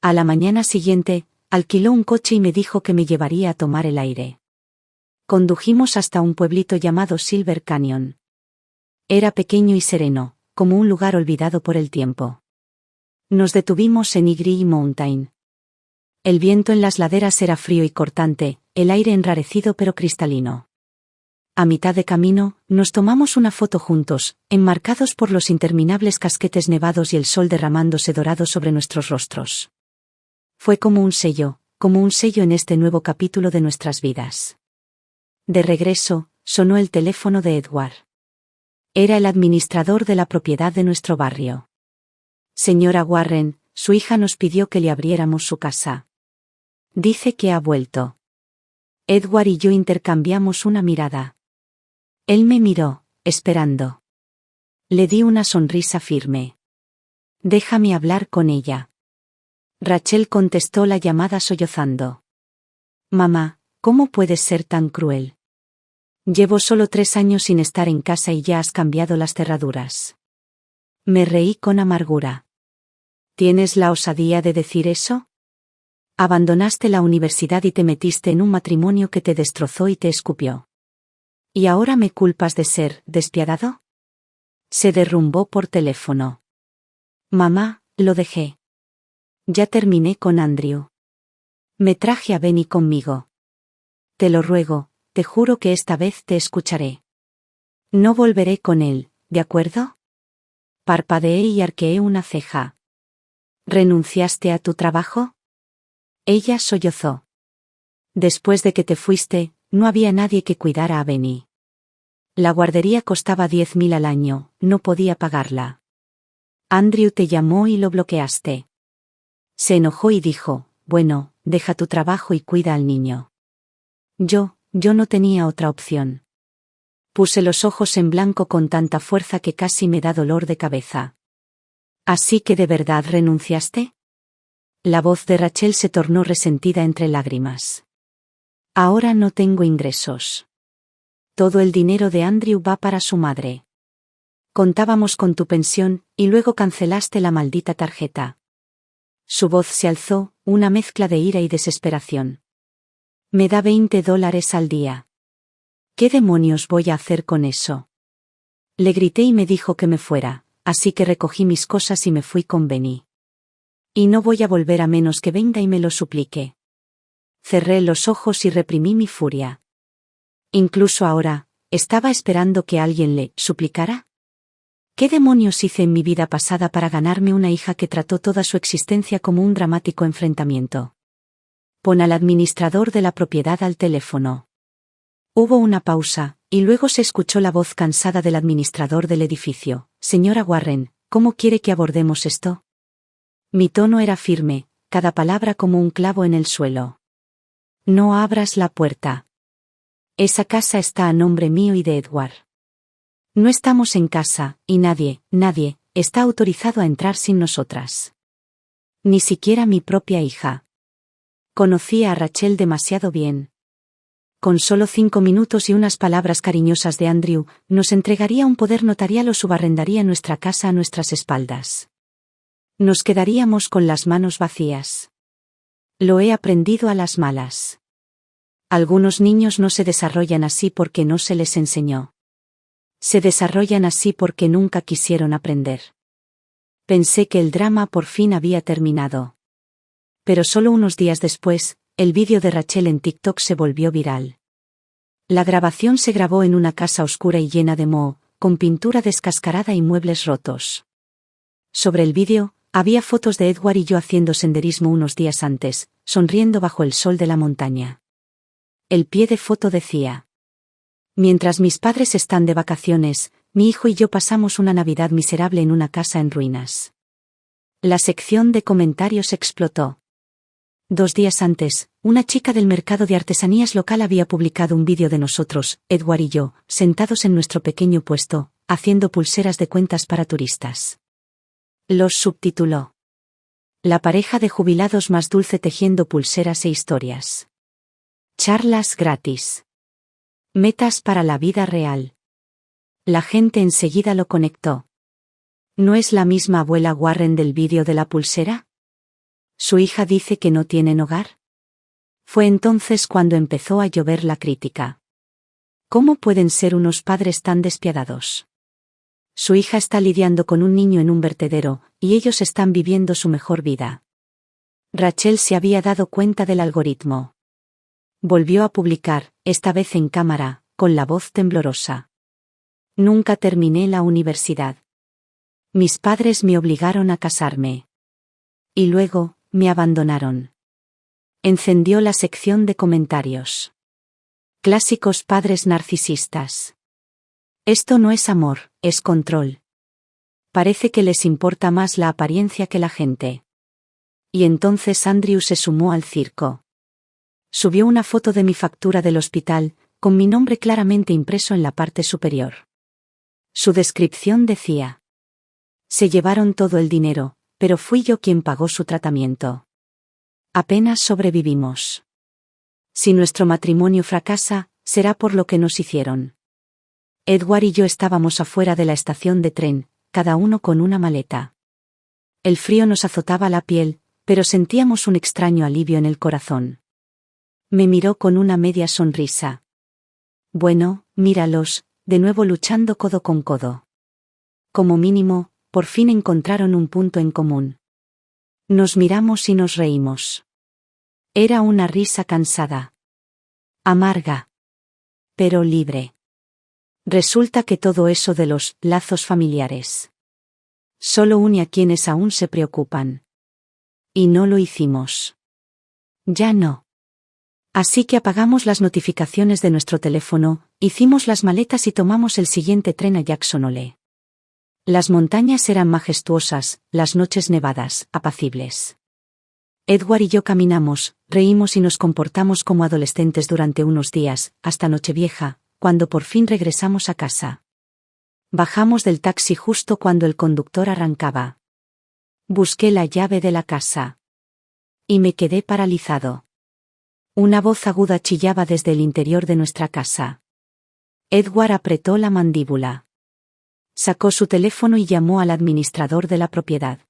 A la mañana siguiente, alquiló un coche y me dijo que me llevaría a tomar el aire. Condujimos hasta un pueblito llamado Silver Canyon. Era pequeño y sereno, como un lugar olvidado por el tiempo. Nos detuvimos en Ygritte Mountain. El viento en las laderas era frío y cortante, el aire enrarecido pero cristalino. A mitad de camino, nos tomamos una foto juntos, enmarcados por los interminables casquetes nevados y el sol derramándose dorado sobre nuestros rostros. Fue como un sello en este nuevo capítulo de nuestras vidas. De regreso, sonó el teléfono de Edward. Era el administrador de la propiedad de nuestro barrio. Señora Warren, su hija nos pidió que le abriéramos su casa. Dice que ha vuelto. Edward y yo intercambiamos una mirada. Él me miró, esperando. Le di una sonrisa firme. Déjame hablar con ella. Rachel contestó la llamada sollozando. Mamá, ¿cómo puedes ser tan cruel? Llevo solo 3 años sin estar en casa y ya has cambiado las cerraduras. Me reí con amargura. ¿Tienes la osadía de decir eso? Abandonaste la universidad y te metiste en un matrimonio que te destrozó y te escupió. ¿Y ahora me culpas de ser despiadado? Se derrumbó por teléfono. Mamá, lo dejé. Ya terminé con Andrew. Me traje a Benny conmigo. Te lo ruego, te juro que esta vez te escucharé. No volveré con él, ¿de acuerdo? Parpadeé y arqueé una ceja. ¿Renunciaste a tu trabajo? Ella sollozó. Después de que te fuiste, no había nadie que cuidara a Benny. La guardería costaba 10.000 al año, no podía pagarla. Andrew te llamó y lo bloqueaste. Se enojó y dijo, bueno, deja tu trabajo y cuida al niño. Yo no tenía otra opción. Puse los ojos en blanco con tanta fuerza que casi me da dolor de cabeza. ¿Así que de verdad renunciaste? La voz de Rachel se tornó resentida entre lágrimas. Ahora no tengo ingresos. Todo el dinero de Andrew va para su madre. Contábamos con tu pensión, y luego cancelaste la maldita tarjeta. Su voz se alzó, una mezcla de ira y desesperación. Me da $20 al día. ¿Qué demonios voy a hacer con eso? Le grité y me dijo que me fuera, así que recogí mis cosas y me fui con Benny. Y no voy a volver a menos que venga y me lo suplique. Cerré los ojos y reprimí mi furia. Incluso ahora, ¿estaba esperando que alguien le suplicara? ¿Qué demonios hice en mi vida pasada para ganarme una hija que trató toda su existencia como un dramático enfrentamiento? Pon al administrador de la propiedad al teléfono. Hubo una pausa, y luego se escuchó la voz cansada del administrador del edificio. Señora Warren, ¿cómo quiere que abordemos esto? Mi tono era firme, cada palabra como un clavo en el suelo. No abras la puerta. Esa casa está a nombre mío y de Edward. No estamos en casa, y nadie, está autorizado a entrar sin nosotras. Ni siquiera mi propia hija. Conocía a Rachel demasiado bien. Con solo 5 minutos y unas palabras cariñosas de Andrew, nos entregaría un poder notarial o subarrendaría nuestra casa a nuestras espaldas. Nos quedaríamos con las manos vacías. Lo he aprendido a las malas. Algunos niños no se desarrollan así porque no se les enseñó. Se desarrollan así porque nunca quisieron aprender. Pensé que el drama por fin había terminado. Pero solo unos días después, el vídeo de Rachel en TikTok se volvió viral. La grabación se grabó en una casa oscura y llena de moho, con pintura descascarada y muebles rotos. Sobre el vídeo, había fotos de Edward y yo haciendo senderismo unos días antes, sonriendo bajo el sol de la montaña. El pie de foto decía: mientras mis padres están de vacaciones, mi hijo y yo pasamos una Navidad miserable en una casa en ruinas. La sección de comentarios explotó. 2 días antes, una chica del mercado de artesanías local había publicado un vídeo de nosotros, Edward y yo, sentados en nuestro pequeño puesto, haciendo pulseras de cuentas para turistas. Los subtituló: la pareja de jubilados más dulce tejiendo pulseras e historias. Charlas gratis. Metas para la vida real. La gente enseguida lo conectó. ¿No es la misma abuela Warren del vídeo de la pulsera? ¿Su hija dice que no tienen hogar? Fue entonces cuando empezó a llover la crítica. ¿Cómo pueden ser unos padres tan despiadados? Su hija está lidiando con un niño en un vertedero, y ellos están viviendo su mejor vida. Rachel se había dado cuenta del algoritmo. Volvió a publicar, esta vez en cámara, con la voz temblorosa. Nunca terminé la universidad. Mis padres me obligaron a casarme. Y luego, me abandonaron. Encendió la sección de comentarios. Clásicos padres narcisistas. Esto no es amor, es control. Parece que les importa más la apariencia que la gente. Y entonces Andrew se sumó al circo. Subió una foto de mi factura del hospital, con mi nombre claramente impreso en la parte superior. Su descripción decía: se llevaron todo el dinero, pero fui yo quien pagó su tratamiento. Apenas sobrevivimos. Si nuestro matrimonio fracasa, será por lo que nos hicieron. Edward y yo estábamos afuera de la estación de tren, cada uno con una maleta. El frío nos azotaba la piel, pero sentíamos un extraño alivio en el corazón. Me miró con una media sonrisa. Bueno, míralos, de nuevo luchando codo con codo. Como mínimo, por fin encontraron un punto en común. Nos miramos y nos reímos. Era una risa cansada. Amarga. Pero libre. Resulta que todo eso de los lazos familiares solo une a quienes aún se preocupan. Y no lo hicimos. Ya no. Así que apagamos las notificaciones de nuestro teléfono, hicimos las maletas y tomamos el siguiente tren a Jackson Hole. Las montañas eran majestuosas, las noches nevadas, apacibles. Edward y yo caminamos, reímos y nos comportamos como adolescentes durante unos días, hasta Nochevieja, cuando por fin regresamos a casa. Bajamos del taxi justo cuando el conductor arrancaba. Busqué la llave de la casa. Y me quedé paralizado. Una voz aguda chillaba desde el interior de nuestra casa. Edward apretó la mandíbula. Sacó su teléfono y llamó al administrador de la propiedad.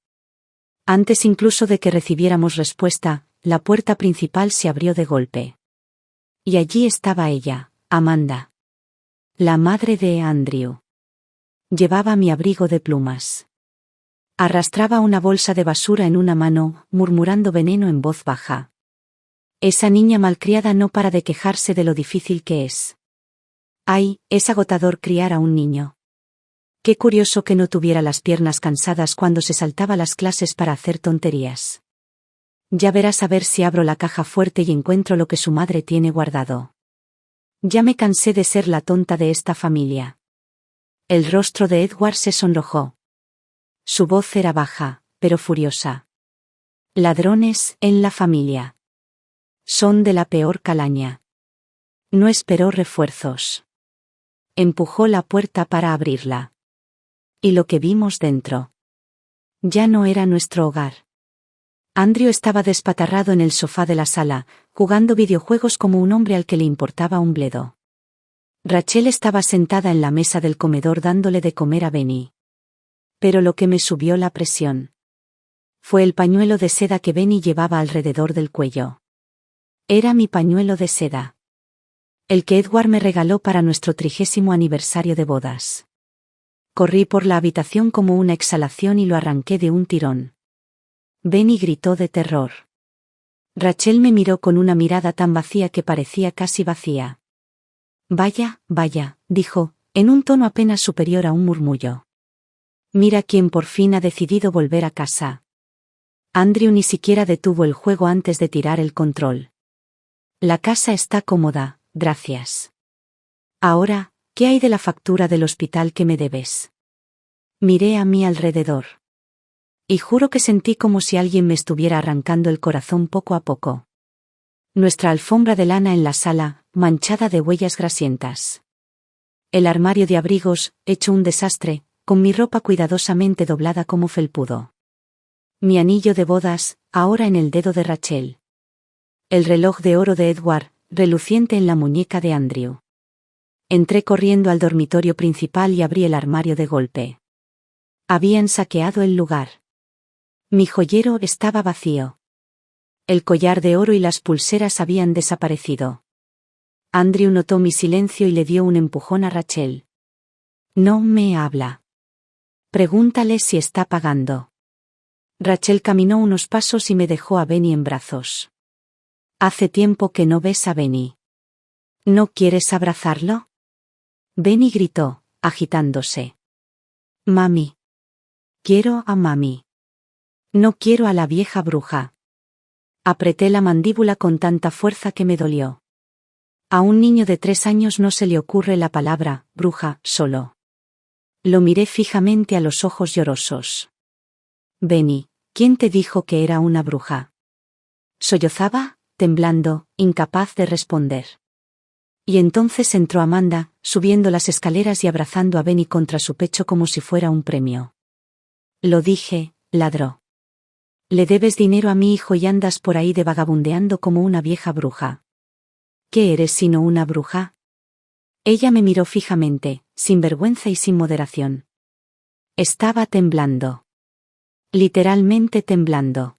Antes incluso de que recibiéramos respuesta, la puerta principal se abrió de golpe. Y allí estaba ella, Amanda. La madre de Andrew. Llevaba mi abrigo de plumas. Arrastraba una bolsa de basura en una mano, murmurando veneno en voz baja. Esa niña malcriada no para de quejarse de lo difícil que es. Ay, es agotador criar a un niño. Qué curioso que no tuviera las piernas cansadas cuando se saltaba las clases para hacer tonterías. Ya verás a ver si abro la caja fuerte y encuentro lo que su madre tiene guardado. Ya me cansé de ser la tonta de esta familia. El rostro de Edward se sonrojó. Su voz era baja, pero furiosa. Ladrones en la familia. Son de la peor calaña. No esperó refuerzos. Empujó la puerta para abrirla. Y lo que vimos dentro. Ya no era nuestro hogar. Andrew estaba despatarrado en el sofá de la sala, jugando videojuegos como un hombre al que le importaba un bledo. Rachel estaba sentada en la mesa del comedor dándole de comer a Benny. Pero lo que me subió la presión fue el pañuelo de seda que Benny llevaba alrededor del cuello. Era mi pañuelo de seda. El que Edward me regaló para nuestro 30º aniversario de bodas. Corrí por la habitación como una exhalación y lo arranqué de un tirón. Benny gritó de terror. Rachel me miró con una mirada tan vacía que parecía casi vacía. Vaya, vaya, dijo, en un tono apenas superior a un murmullo. Mira quién por fin ha decidido volver a casa. Andrew ni siquiera detuvo el juego antes de tirar el control. La casa está cómoda, gracias. Ahora, ¿qué hay de la factura del hospital que me debes? Miré a mi alrededor. Y juro que sentí como si alguien me estuviera arrancando el corazón poco a poco. Nuestra alfombra de lana en la sala, manchada de huellas grasientas. El armario de abrigos, hecho un desastre, con mi ropa cuidadosamente doblada como felpudo. Mi anillo de bodas, ahora en el dedo de Rachel. El reloj de oro de Edward, reluciente en la muñeca de Andrew. Entré corriendo al dormitorio principal y abrí el armario de golpe. Habían saqueado el lugar. Mi joyero estaba vacío. El collar de oro y las pulseras habían desaparecido. Andrew notó mi silencio y le dio un empujón a Rachel. No me habla. Pregúntale si está pagando. Rachel caminó unos pasos y me dejó a Benny en brazos. Hace tiempo que no ves a Benny. ¿No quieres abrazarlo? Benny gritó, agitándose. Mami. Quiero a mami. No quiero a la vieja bruja. Apreté la mandíbula con tanta fuerza que me dolió. A un niño de 3 años no se le ocurre la palabra bruja solo. Lo miré fijamente a los ojos llorosos. Benny, ¿quién te dijo que era una bruja? Sollozaba, temblando, incapaz de responder. Y entonces entró Amanda, subiendo las escaleras y abrazando a Benny contra su pecho como si fuera un premio. Lo dije, ladró. Le debes dinero a mi hijo y andas por ahí de vagabundeando como una vieja bruja. ¿Qué eres sino una bruja? Ella me miró fijamente, sin vergüenza y sin moderación. Estaba temblando. Literalmente temblando.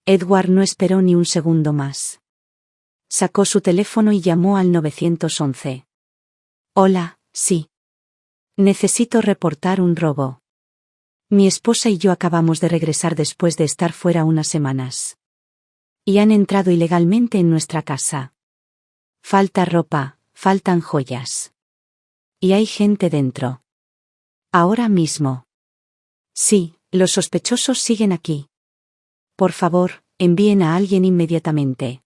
Edward no esperó ni un segundo más. Sacó su teléfono y llamó al 911. Hola, sí. Necesito reportar un robo. Mi esposa y yo acabamos de regresar después de estar fuera unas semanas. Y han entrado ilegalmente en nuestra casa. Falta ropa, faltan joyas. Y hay gente dentro. Ahora mismo. Sí, los sospechosos siguen aquí. Por favor, envíen a alguien inmediatamente.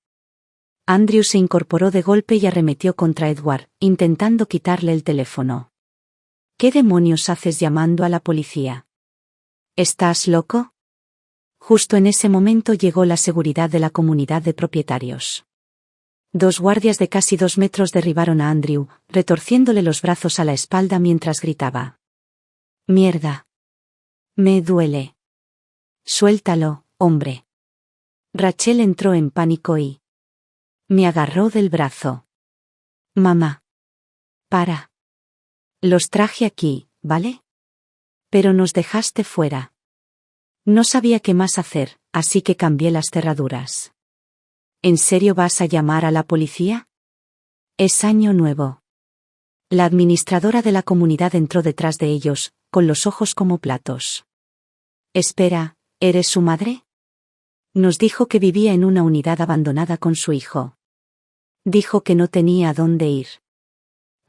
Andrew se incorporó de golpe y arremetió contra Edward, intentando quitarle el teléfono. ¿Qué demonios haces llamando a la policía? ¿Estás loco? Justo en ese momento llegó la seguridad de la comunidad de propietarios. 2 guardias de casi 2 metros derribaron a Andrew, retorciéndole los brazos a la espalda mientras gritaba. Mierda. Me duele. Suéltalo, hombre. Rachel entró en pánico y me agarró del brazo. Mamá. Para. Los traje aquí, ¿vale? Pero nos dejaste fuera. No sabía qué más hacer, así que cambié las cerraduras. ¿En serio vas a llamar a la policía? Es año nuevo. La administradora de la comunidad entró detrás de ellos, con los ojos como platos. Espera, ¿eres su madre? Nos dijo que vivía en una unidad abandonada con su hijo. Dijo que no tenía a dónde ir.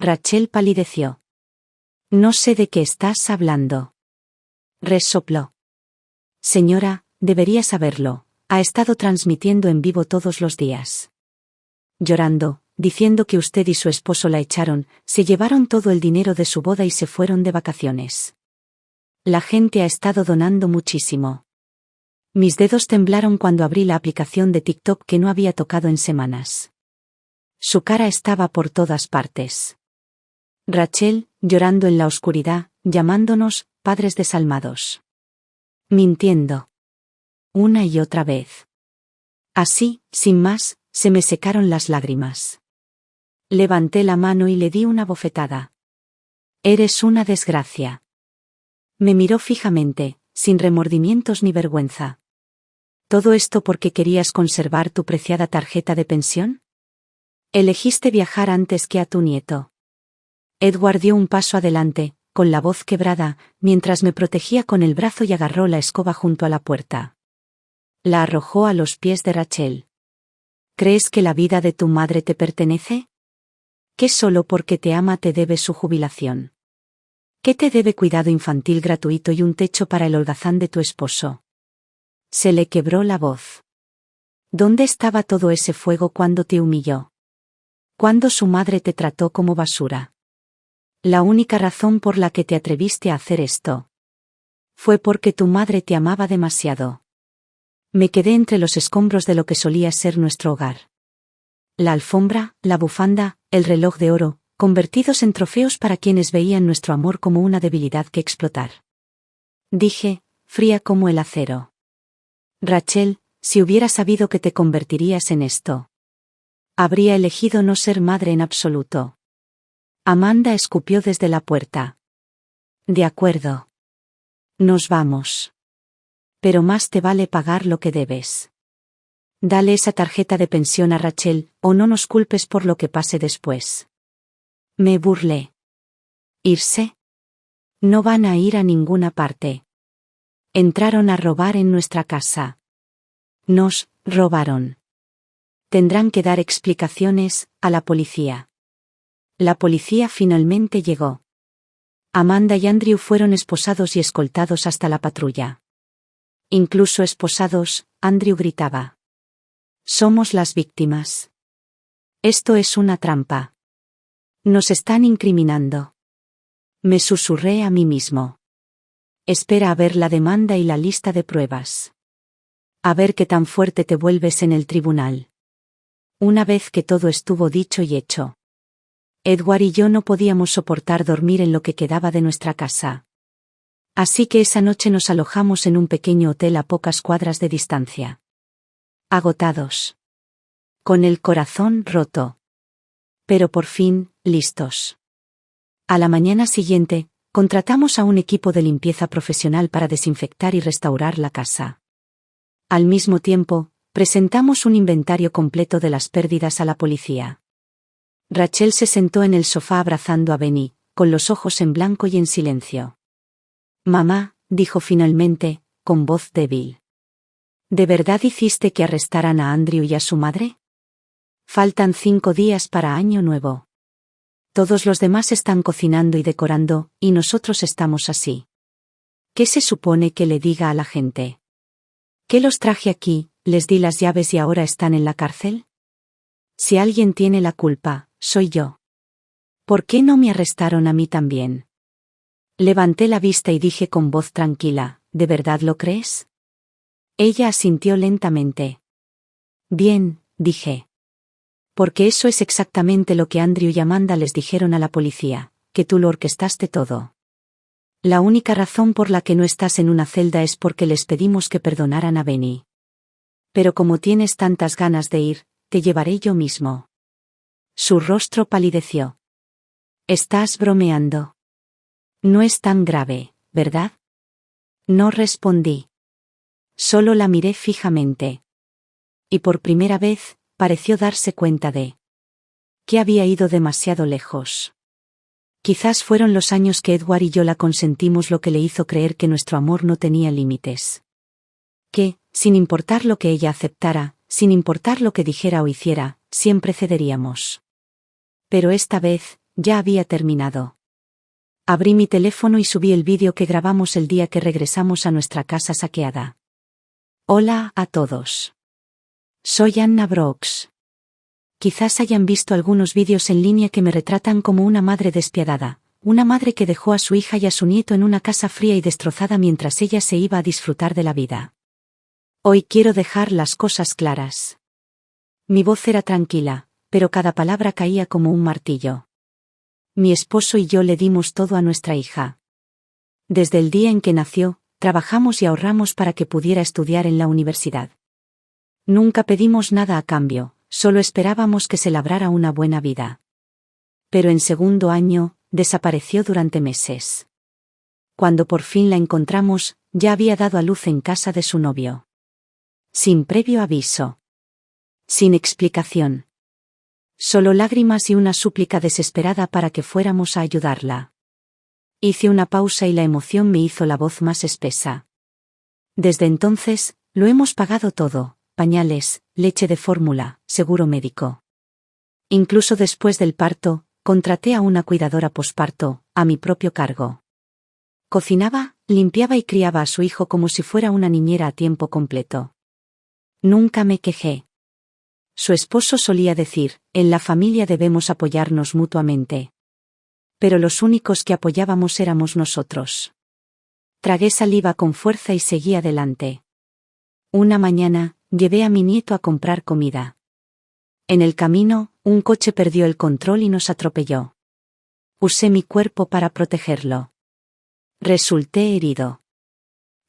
Rachel palideció. No sé de qué estás hablando. Resopló. Señora, debería saberlo, ha estado transmitiendo en vivo todos los días. Llorando, diciendo que usted y su esposo la echaron, se llevaron todo el dinero de su boda y se fueron de vacaciones. La gente ha estado donando muchísimo. Mis dedos temblaron cuando abrí la aplicación de TikTok que no había tocado en semanas. Su cara estaba por todas partes. Rachel, llorando en la oscuridad, llamándonos, padres desalmados. Mintiendo. una y otra vez. Así, sin más, se me secaron las lágrimas. Levanté la mano y le di una bofetada. Eres una desgracia. Me miró fijamente, sin remordimientos ni vergüenza. ¿Todo esto porque querías conservar tu preciada tarjeta de pensión? Elegiste viajar antes que a tu nieto. Edward dio un paso adelante, con la voz quebrada, mientras me protegía con el brazo y agarró la escoba junto a la puerta. La arrojó a los pies de Rachel. ¿Crees que la vida de tu madre te pertenece? ¿Que solo porque te ama te debe su jubilación? ¿Qué te debe cuidado infantil gratuito y un techo para el holgazán de tu esposo? Se le quebró la voz. ¿Dónde estaba todo ese fuego cuando te humilló? ¿Cuándo su madre te trató como basura? La única razón por la que te atreviste a hacer esto fue porque tu madre te amaba demasiado. Me quedé entre los escombros de lo que solía ser nuestro hogar. La alfombra, la bufanda, el reloj de oro, convertidos en trofeos para quienes veían nuestro amor como una debilidad que explotar. Dije, fría como el acero. Rachel, si hubiera sabido que te convertirías en esto, habría elegido no ser madre en absoluto. Amanda escupió desde la puerta. De acuerdo. Nos vamos. Pero más te vale pagar lo que debes. Dale esa tarjeta de pensión a Rachel, o no nos culpes por lo que pase después. Me burlé. ¿Irse? No van a ir a ninguna parte. Entraron a robar en nuestra casa. Nos robaron. Tendrán que dar explicaciones a la policía. La policía finalmente llegó. Amanda y Andrew fueron esposados y escoltados hasta la patrulla. Incluso esposados, Andrew gritaba. Somos las víctimas. Esto es una trampa. Nos están incriminando. Me susurré a mí mismo. Espera a ver la demanda y la lista de pruebas. A ver qué tan fuerte te vuelves en el tribunal. Una vez que todo estuvo dicho y hecho, Edward y yo no podíamos soportar dormir en lo que quedaba de nuestra casa. Así que esa noche nos alojamos en un pequeño hotel a pocas cuadras de distancia. Agotados. Con el corazón roto. Pero por fin, listos. A la mañana siguiente, contratamos a un equipo de limpieza profesional para desinfectar y restaurar la casa. Al mismo tiempo, presentamos un inventario completo de las pérdidas a la policía. Rachel se sentó en el sofá abrazando a Benny, con los ojos en blanco y en silencio. Mamá, dijo finalmente, con voz débil. ¿De verdad hiciste que arrestaran a Andrew y a su madre? Faltan 5 días para Año Nuevo. Todos los demás están cocinando y decorando, y nosotros estamos así. ¿Qué se supone que le diga a la gente? ¿Que los traje aquí, les di las llaves y ahora están en la cárcel? Si alguien tiene la culpa, soy yo. ¿Por qué no me arrestaron a mí también? Levanté la vista y dije con voz tranquila, ¿de verdad lo crees? Ella asintió lentamente. Bien, dije. Porque eso es exactamente lo que Andrew y Amanda les dijeron a la policía, que tú lo orquestaste todo. La única razón por la que no estás en una celda es porque les pedimos que perdonaran a Benny. Pero como tienes tantas ganas de ir, te llevaré yo mismo. Su rostro palideció. Estás bromeando. No es tan grave, ¿verdad? No respondí. Solo la miré fijamente. Y por primera vez, pareció darse cuenta de que había ido demasiado lejos. Quizás fueron los años que Edward y yo la consentimos lo que le hizo creer que nuestro amor no tenía límites. Que, sin importar lo que ella aceptara, sin importar lo que dijera o hiciera, siempre cederíamos. Pero esta vez, ya había terminado. Abrí mi teléfono y subí el vídeo que grabamos el día que regresamos a nuestra casa saqueada. Hola a todos. Soy Anna Brooks. Quizás hayan visto algunos vídeos en línea que me retratan como una madre despiadada, una madre que dejó a su hija y a su nieto en una casa fría y destrozada mientras ella se iba a disfrutar de la vida. Hoy quiero dejar las cosas claras. Mi voz era tranquila, pero cada palabra caía como un martillo. Mi esposo y yo le dimos todo a nuestra hija. Desde el día en que nació, trabajamos y ahorramos para que pudiera estudiar en la universidad. Nunca pedimos nada a cambio, solo esperábamos que se labrara una buena vida. Pero en segundo año, desapareció durante meses. Cuando por fin la encontramos, ya había dado a luz en casa de su novio. Sin previo aviso. Sin explicación. Solo lágrimas y una súplica desesperada para que fuéramos a ayudarla. Hice una pausa y la emoción me hizo la voz más espesa. Desde entonces, lo hemos pagado todo: pañales, leche de fórmula, seguro médico. Incluso después del parto, contraté a una cuidadora posparto, a mi propio cargo. Cocinaba, limpiaba y criaba a su hijo como si fuera una niñera a tiempo completo. Nunca me quejé. Su esposo solía decir: en la familia debemos apoyarnos mutuamente. Pero los únicos que apoyábamos éramos nosotros. Tragué saliva con fuerza y seguí adelante. Una mañana, llevé a mi nieto a comprar comida. En el camino, un coche perdió el control y nos atropelló. Usé mi cuerpo para protegerlo. Resulté herido.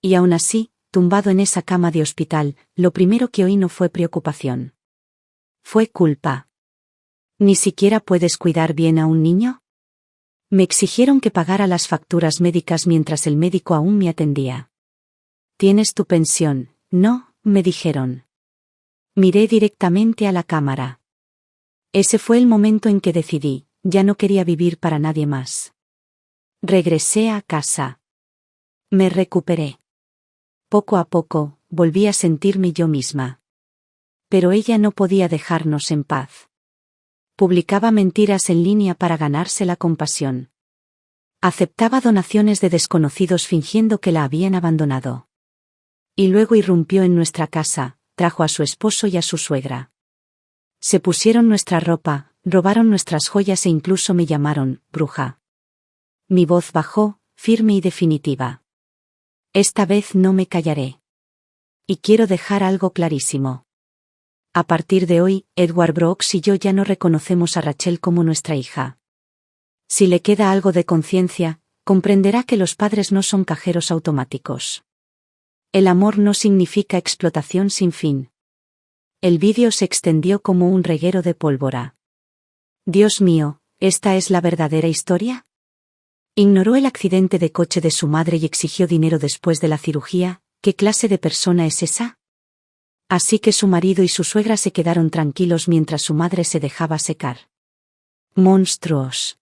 Y aún así, tumbado en esa cama de hospital, lo primero que oí no fue preocupación. Fue culpa. ¿Ni siquiera puedes cuidar bien a un niño? Me exigieron que pagara las facturas médicas mientras el médico aún me atendía. ¿Tienes tu pensión? No, me dijeron. Miré directamente a la cámara. Ese fue el momento en que decidí: ya no quería vivir para nadie más. Regresé a casa. Me recuperé. Poco a poco, volví a sentirme yo misma. Pero ella no podía dejarnos en paz. Publicaba mentiras en línea para ganarse la compasión. Aceptaba donaciones de desconocidos fingiendo que la habían abandonado. Y luego irrumpió en nuestra casa, trajo a su esposo y a su suegra. Se pusieron nuestra ropa, robaron nuestras joyas e incluso me llamaron bruja. Mi voz bajó, firme y definitiva. Esta vez no me callaré. Y quiero dejar algo clarísimo. A partir de hoy, Edward Brooks y yo ya no reconocemos a Rachel como nuestra hija. Si le queda algo de conciencia, comprenderá que los padres no son cajeros automáticos. El amor no significa explotación sin fin. El vídeo se extendió como un reguero de pólvora. Dios mío, ¿esta es la verdadera historia? Ignoró el accidente de coche de su madre y exigió dinero después de la cirugía. ¿Qué clase de persona es esa? Así que su marido y su suegra se quedaron tranquilos mientras su madre se dejaba secar. Monstruos.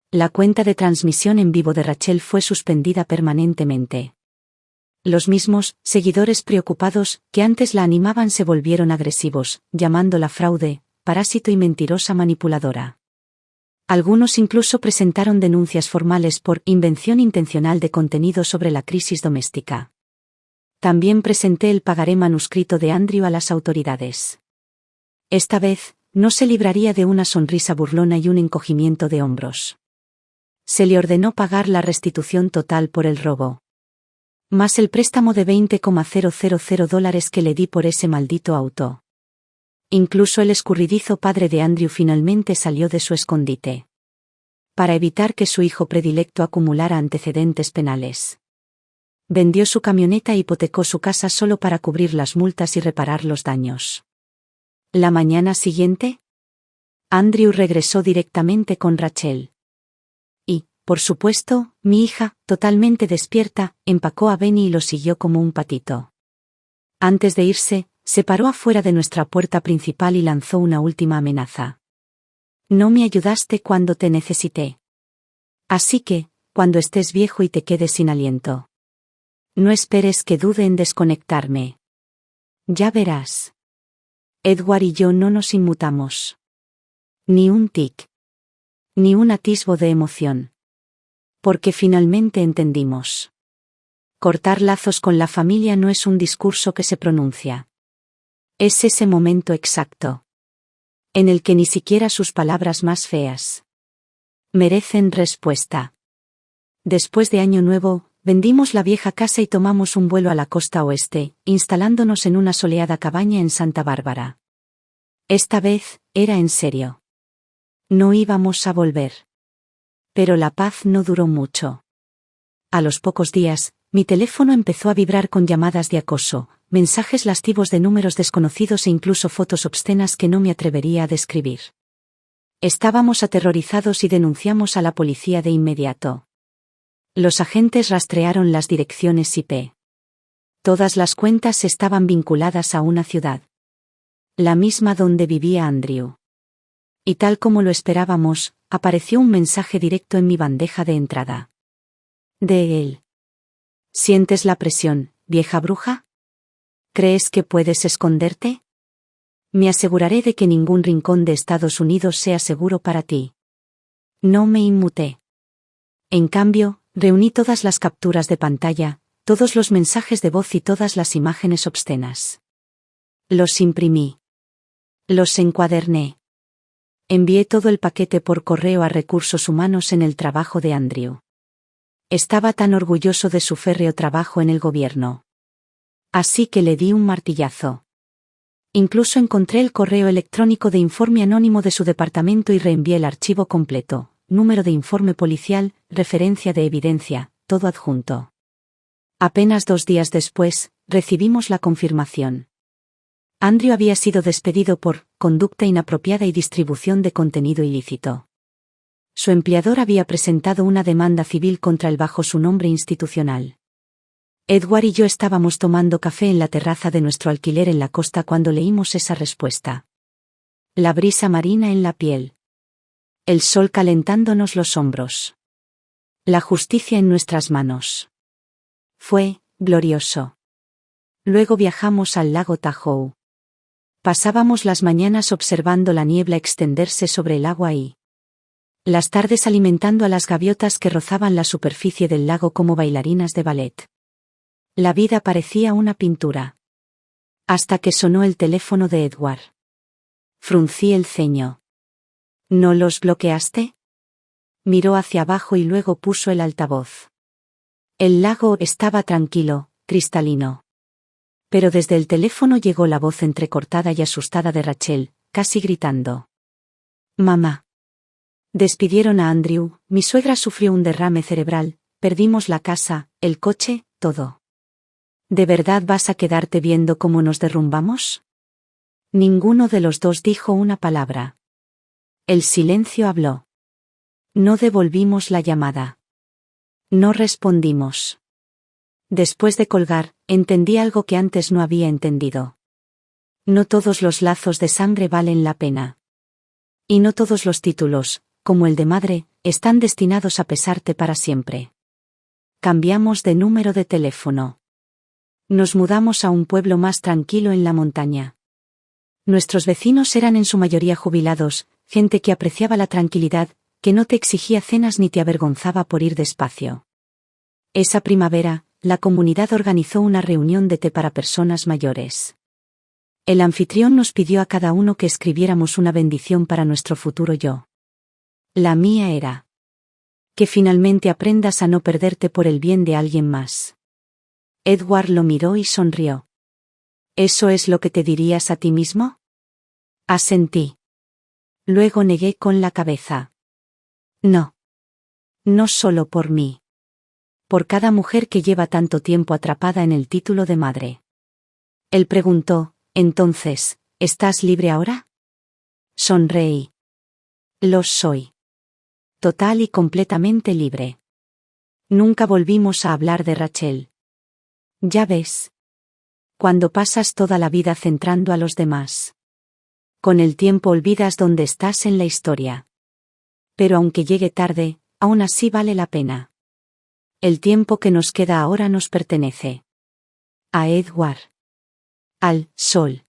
La cuenta de transmisión en vivo de Rachel fue suspendida permanentemente. Los mismos seguidores preocupados que antes la animaban se volvieron agresivos, llamándola fraude, parásito y mentirosa manipuladora. Algunos incluso presentaron denuncias formales por invención intencional de contenido sobre la crisis doméstica. También presenté el pagaré manuscrito de Andrew a las autoridades. Esta vez, no se libraría de una sonrisa burlona y un encogimiento de hombros. Se le ordenó pagar la restitución total por el robo. Más el préstamo de $20,000 que le di por ese maldito auto. Incluso el escurridizo padre de Andrew finalmente salió de su escondite. Para evitar que su hijo predilecto acumulara antecedentes penales. Vendió su camioneta e hipotecó su casa solo para cubrir las multas y reparar los daños. La mañana siguiente, Andrew regresó directamente con Rachel. Y, por supuesto, mi hija, totalmente despierta, empacó a Benny y lo siguió como un patito. Antes de irse, se paró afuera de nuestra puerta principal y lanzó una última amenaza. No me ayudaste cuando te necesité. Así que, cuando estés viejo y te quedes sin aliento, no esperes que dude en desconectarme. Ya verás. Edward y yo no nos inmutamos. Ni un tic. Ni un atisbo de emoción. Porque finalmente entendimos. Cortar lazos con la familia no es un discurso que se pronuncia. Es ese momento exacto. En el que ni siquiera sus palabras más feas merecen respuesta. Después de Año Nuevo, vendimos la vieja casa y tomamos un vuelo a la costa oeste, instalándonos en una soleada cabaña en Santa Bárbara. Esta vez, era en serio. No íbamos a volver. Pero la paz no duró mucho. A los pocos días, mi teléfono empezó a vibrar con llamadas de acoso, mensajes lascivos de números desconocidos e incluso fotos obscenas que no me atrevería a describir. Estábamos aterrorizados y denunciamos a la policía de inmediato. Los agentes rastrearon las direcciones IP. Todas las cuentas estaban vinculadas a una ciudad. La misma donde vivía Andrew. Y tal como lo esperábamos, apareció un mensaje directo en mi bandeja de entrada. De él. ¿Sientes la presión, vieja bruja? ¿Crees que puedes esconderte? Me aseguraré de que ningún rincón de Estados Unidos sea seguro para ti. No me inmuté. En cambio, reuní todas las capturas de pantalla, todos los mensajes de voz y todas las imágenes obscenas. Los imprimí. Los encuaderné. Envié todo el paquete por correo a Recursos Humanos en el trabajo de Andrew. Estaba tan orgulloso de su férreo trabajo en el gobierno. Así que le di un martillazo. Incluso encontré el correo electrónico de informe anónimo de su departamento y reenvié el archivo completo, número de informe policial, referencia de evidencia, todo adjunto. Apenas 2 días después, recibimos la confirmación. Andrew había sido despedido por conducta inapropiada y distribución de contenido ilícito. Su empleador había presentado una demanda civil contra él bajo su nombre institucional. Edward y yo estábamos tomando café en la terraza de nuestro alquiler en la costa cuando leímos esa respuesta. La brisa marina en la piel. El sol calentándonos los hombros. La justicia en nuestras manos. Fue glorioso. Luego viajamos al lago Tahoe. Pasábamos las mañanas observando la niebla extenderse sobre el agua y las tardes alimentando a las gaviotas que rozaban la superficie del lago como bailarinas de ballet. La vida parecía una pintura. Hasta que sonó el teléfono de Edward. Fruncí el ceño. ¿No los bloqueaste? Miró hacia abajo y luego puso el altavoz. El lago estaba tranquilo, cristalino. Pero desde el teléfono llegó la voz entrecortada y asustada de Rachel, casi gritando. Mamá. Despidieron a Andrew, mi suegra sufrió un derrame cerebral, perdimos la casa, el coche, todo. ¿De verdad vas a quedarte viendo cómo nos derrumbamos? Ninguno de los dos dijo una palabra. El silencio habló. No devolvimos la llamada. No respondimos. Después de colgar, entendí algo que antes no había entendido. No todos los lazos de sangre valen la pena. Y no todos los títulos, como el de madre, están destinados a pesarte para siempre. Cambiamos de número de teléfono. Nos mudamos a un pueblo más tranquilo en la montaña. Nuestros vecinos eran en su mayoría jubilados, gente que apreciaba la tranquilidad, que no te exigía cenas ni te avergonzaba por ir despacio. Esa primavera, la comunidad organizó una reunión de té para personas mayores. El anfitrión nos pidió a cada uno que escribiéramos una bendición para nuestro futuro yo. La mía era: que finalmente aprendas a no perderte por el bien de alguien más. Edward lo miró y sonrió. ¿Eso es lo que te dirías a ti mismo? Asentí. Luego negué con la cabeza. No. No solo por mí. Por cada mujer que lleva tanto tiempo atrapada en el título de madre. Él preguntó, entonces, ¿estás libre ahora? Sonreí. Lo soy. Total y completamente libre. Nunca volvimos a hablar de Rachel. Ya ves. Cuando pasas toda la vida centrando a los demás. Con el tiempo olvidas dónde estás en la historia. Pero aunque llegue tarde, aún así vale la pena. El tiempo que nos queda ahora nos pertenece. A Edward. Al sol.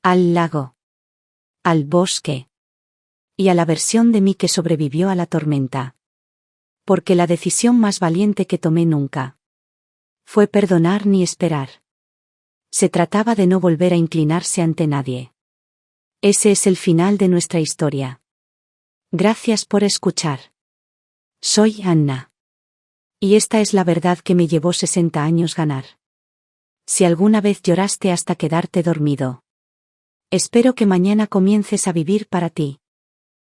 Al lago. Al bosque. Y a la versión de mí que sobrevivió a la tormenta. Porque la decisión más valiente que tomé nunca fue perdonar ni esperar. Se trataba de no volver a inclinarse ante nadie. Ese es el final de nuestra historia. Gracias por escuchar. Soy Anna. Y esta es la verdad que me llevó 60 años ganar. Si alguna vez lloraste hasta quedarte dormido, espero que mañana comiences a vivir para ti.